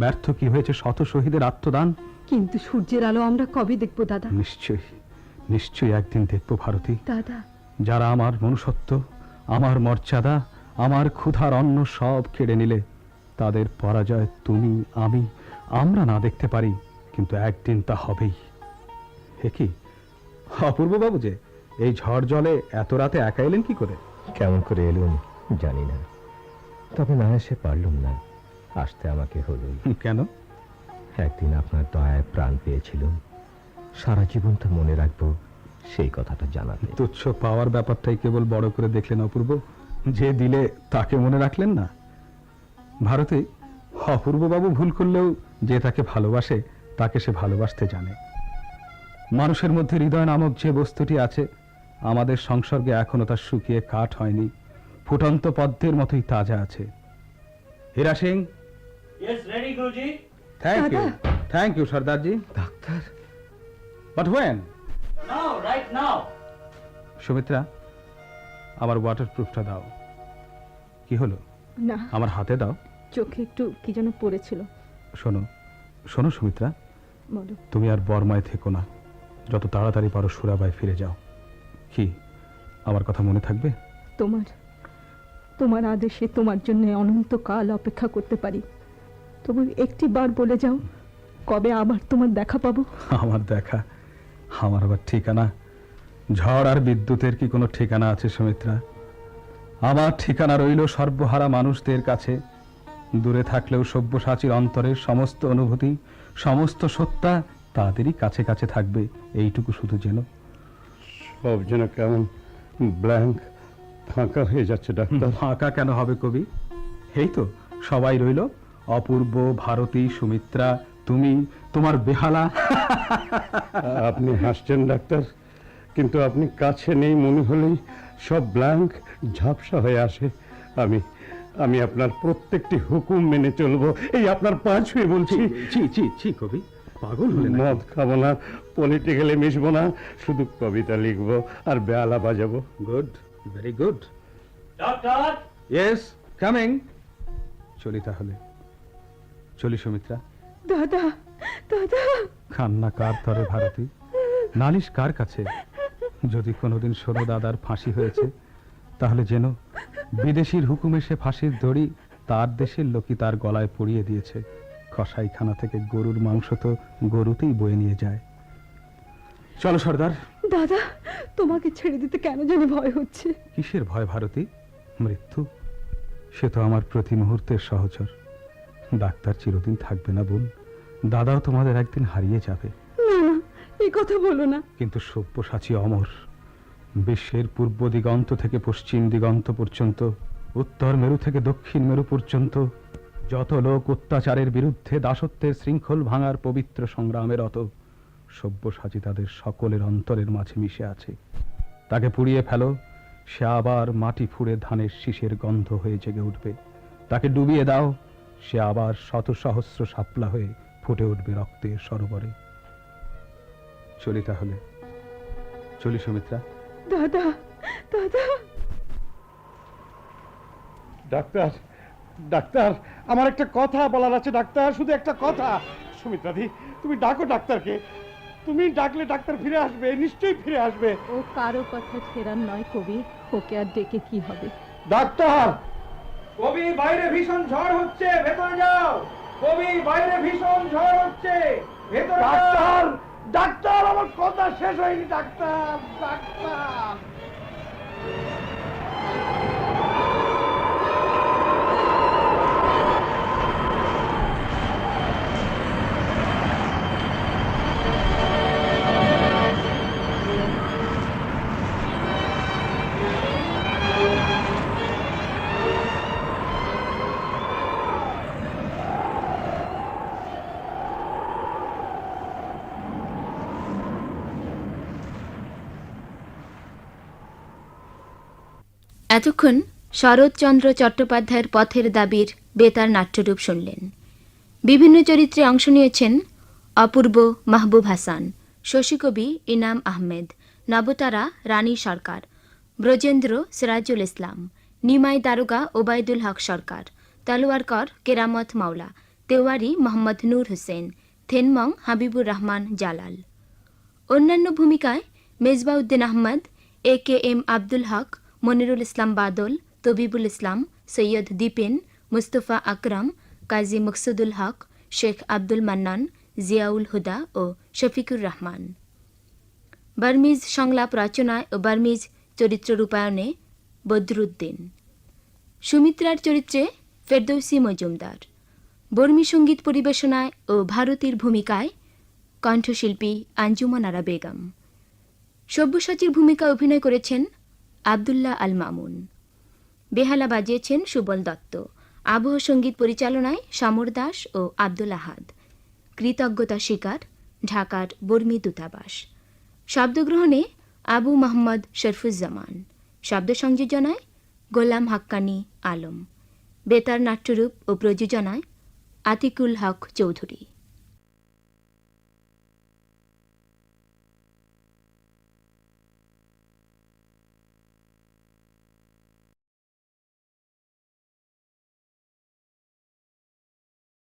Speaker 9: ব্যর্থ কি হয়েছে শত শহীদের আত্মদান?
Speaker 13: কিন্তু সূর্যের আলো আমরা কবে দেখবো দাদা?
Speaker 9: নিশ্চয়ই নিশ্চয়ই একদিন দেখবো ভারতী।
Speaker 13: দাদা,
Speaker 9: যারা আমার মনুষ্যত্ব, আমার মর্যাদা, আমার ক্ষুধার অন্ন সব কেড়ে নিলে, তাদের পরাজয় তুমি আমরা না দেখতে পারি, কিন্তু একদিন তা হবেই। হে কি অপূর্ব বাবু, যে এই ঝড় জলে এত রাতে একা এলেন কি করে?
Speaker 11: কেমন করে এলুম জানি না, তবে না এসে পারলুম না। আসতে আমাকে হলো।
Speaker 9: কেন?
Speaker 11: একদিন আপনার দয়ায় প্রাণ পেয়েছিলাম, সারা জীবন তা মনে রাখবো সেই কথাটা জানাতে।
Speaker 9: তুচ্ছ পাওয়ার ব্যাপারটাই কেবল বড় করে দেখলেন অপূর্ব, যে দিলে তাকে মনে রাখলেন না। ভারতে অপূর্ববাবু ভুল করলেও যে তাকে ভালোবাসে তাকে সে ভালোবাসতে জানে। মানুষের মধ্যে হৃদয় নামক যে বস্তুটি আছে, আমাদের সংসর্গে এখনো তা শুকিয়ে কাঠ হয়নি, ফুটন্ত পদ্মের মতোই তাজা আছে। Hira Singh.
Speaker 19: Yes, ready, Guruji.
Speaker 9: Thank you Sardarji.
Speaker 11: Doctor,
Speaker 9: but when?
Speaker 19: Now, right now.
Speaker 9: Sumitra, আমার ওয়াটারপ্রুফটা দাও। কি হলো?
Speaker 17: না,
Speaker 9: আমার হাতে দাও।
Speaker 17: চোখে একটু কি যেন পড়েছিল।
Speaker 9: শোনো শোনো সুমিত্রা,
Speaker 17: বলো।
Speaker 9: তুমি আর বর্মায় থেকো না, যত তাড়াতাড়ি পারো সুরাবায় ফিরে যাও। কি আমার কথা মনে থাকবে?
Speaker 17: তোমার আদেশে তোমার জন্য অনন্তকাল অপেক্ষা করতে পারি। তবু একটি বার বলে যাও, কবে আবার তোমার দেখা পাবো?
Speaker 9: আমার দেখা, আমার আবার ঠিকানা? ঝড় আর বিদ্যুতের কি কোনো ঠিকানা আছে সুমিত্রা? আমার ঠিকানা রইল সর্বহারা মানুষদের কাছে। দূরে থাকলেও সব্যসাচীর অন্তরের সমস্ত অনুভূতি, সমস্ত সত্তা তাদেরই কাছে কাছে থাকবে, এইটুকু শুধু যেন।
Speaker 4: সব যেন কেমন ব্ল্যাঙ্ক, ফাঁকা হয়ে যাচ্ছে ডাক্তার।
Speaker 9: ফাঁকা কেন হবে কবি? এই তো সবাই রইল, অপূর্ব, ভারতী, সুমিত্রা, তুমি, তোমার বেহালা।
Speaker 4: আপনি হাসছেন ডাক্তার, কিন্তু আপনি কাছে নেই মনে হলেই সব ব্ল্যাঙ্ক ঝাপসা হয়ে আসে। আমি আপনার প্রত্যেকটি হুকুম মেনে চলবো, এই আপনার পা ছুঁয়ে বলছি।
Speaker 9: ছি কবি, পাগল হলেন?
Speaker 4: মদ খাবো না, পলিটিক্যালে মিশবো না, শুধু কবিতা লিখবো আর বেহালা বাজাবো।
Speaker 9: Good, very good.
Speaker 19: Doctor!
Speaker 9: Yes, coming. চলি তাহলে, চলি সুমিত্রা।
Speaker 17: দাদা, দাদা।
Speaker 9: কান্না কার তরে ভারতী, নালিশ কার কাছে? যদি কোনোদিন শোনো দাদার ফাঁসি হয়েছে, তাহলে যেন বিদেশির হুকুমে সে ফাঁসির দড়ি তার দেশের লোকই তার গলায় পরিয়ে দিয়েছে। কসাইখানা থেকে গরুর মাংস তো গরুতেই বয়ে নিয়ে যায়। চলো সর্দার।
Speaker 17: দাদা, তোমাকে ছেড়ে দিতে কেন জানি ভয় হচ্ছে।
Speaker 9: কিসের ভয় ভারতী? মৃত্যু, সে তো আমার প্রতি মুহূর্তের সহচর। ডাক্তার চিরদিন থাকবে না বোন, দাদাও তোমাদের একদিন হারিয়ে যাবে।
Speaker 17: না না, এই কথা বলো না।
Speaker 9: কিন্তু সব্যসাচী অমর। বিশ্বের পূর্ব দিগন্ত থেকে পশ্চিম দিগন্ত পর্যন্ত, উত্তর মেরু থেকে দক্ষিণ মেরু পর্যন্ত যত লোক অত্যাচারের বিরুদ্ধে দাসত্বের শৃঙ্খল ভাঙার পবিত্র সংগ্রামের অত, সব্যসাচী তাদের সকলের অন্তরের মাঝে মিশে আছে। তাকে পুড়িয়ে ফেলো, সে আবার মাটি ফুঁড়ে ধানের শীষের গন্ধ হয়ে জেগে উঠবে। তাকে ডুবিয়ে দাও, সে আবার শত সহস্র শাপলা হয়ে ফুটে উঠবে রক্তের সরোবরে। চলি তাহলে, চলি সুমিত্রা।
Speaker 17: দাদা, দাদা।
Speaker 4: ডাক্তার, ডাক্তার, আমার একটা কথা বলার আছে ডাক্তার, শুধু একটা কথা। সুমিত্রাদি, তুমি ডাকো ডাক্তারকে। তুমি ডাকলে ডাক্তার ফিরে আসবে, নিশ্চয়ই ফিরে আসবে।
Speaker 17: ও কারো কথা ফেরার নয় কবি, ওকে আর ডেকে কি হবে?
Speaker 4: ডাক্তার!
Speaker 19: কবি, বাইরে ভীষণ ঝড় হচ্ছে, ভেতরে যাও। কবি, বাইরে ভীষণ ঝড় হচ্ছে, ভেতরে যাও।
Speaker 4: ডাক্তার, ডাক্তার, আমার কথা শেষ হয়নি ডাক্তার, ডাক্তার।
Speaker 20: এতক্ষণ শরৎচন্দ্র চট্টোপাধ্যায়ের পথের দাবির বেতার নাট্যরূপ শুনলেন। বিভিন্ন চরিত্রে অংশ নিয়েছেন অপূর্ব মাহবুব হাসান, শশীকবি ইনাম আহমেদ, নবতারা রানী সরকার, ব্রজেন্দ্র সিরাজুল ইসলাম, নিমাই দারোগা ওবায়দুল হক সরকার, তলোয়ারকর কেরামত মাওলা, তেওয়ারি মোহাম্মদ নূর হোসেন, থেনমং হাবিবুর রহমান জালাল। অন্যান্য ভূমিকায় মেজবাউদ্দিন আহমদ, AKM আব্দুল হক, মনিরুল ইসলাম বাদল, তবিবুল ইসলাম, সৈয়দ দীপেন, মুস্তফা আকরাম, কাজী মকসুদুল হক, শেখ আব্দুল মান্নান, জিয়াউল হুদা ও শফিকুর রহমান। বার্মিজ সংলাপ রচনায় ও বার্মিজ চরিত্র রূপায়ণে বদরুদ্দিন। সুমিত্রার চরিত্রে ফেরদৌসী মজুমদার। বর্মী সঙ্গীত পরিবেশনায় ও ভারতীর ভূমিকায় কণ্ঠশিল্পী আঞ্জুমান আরা বেগম। সব্যসাচীর ভূমিকায় অভিনয় করেছেন আব্দুল্লাহ আল মামুন। বেহালা বাজিয়েছেন সুবল দত্ত। আবহ সঙ্গীত পরিচালনায় সমর দাস ও আব্দুল আহাদ। কৃতজ্ঞতা স্বীকার ঢাকার বর্মী দূতাবাস। শব্দগ্রহণে আবু মোহাম্মদ শরফুজ্জামান। শব্দ সংযোজনায় গোলাম হাক্কানি আলম। বেতার নাট্যরূপ ও প্রযোজনায় আতিকুল হক চৌধুরী।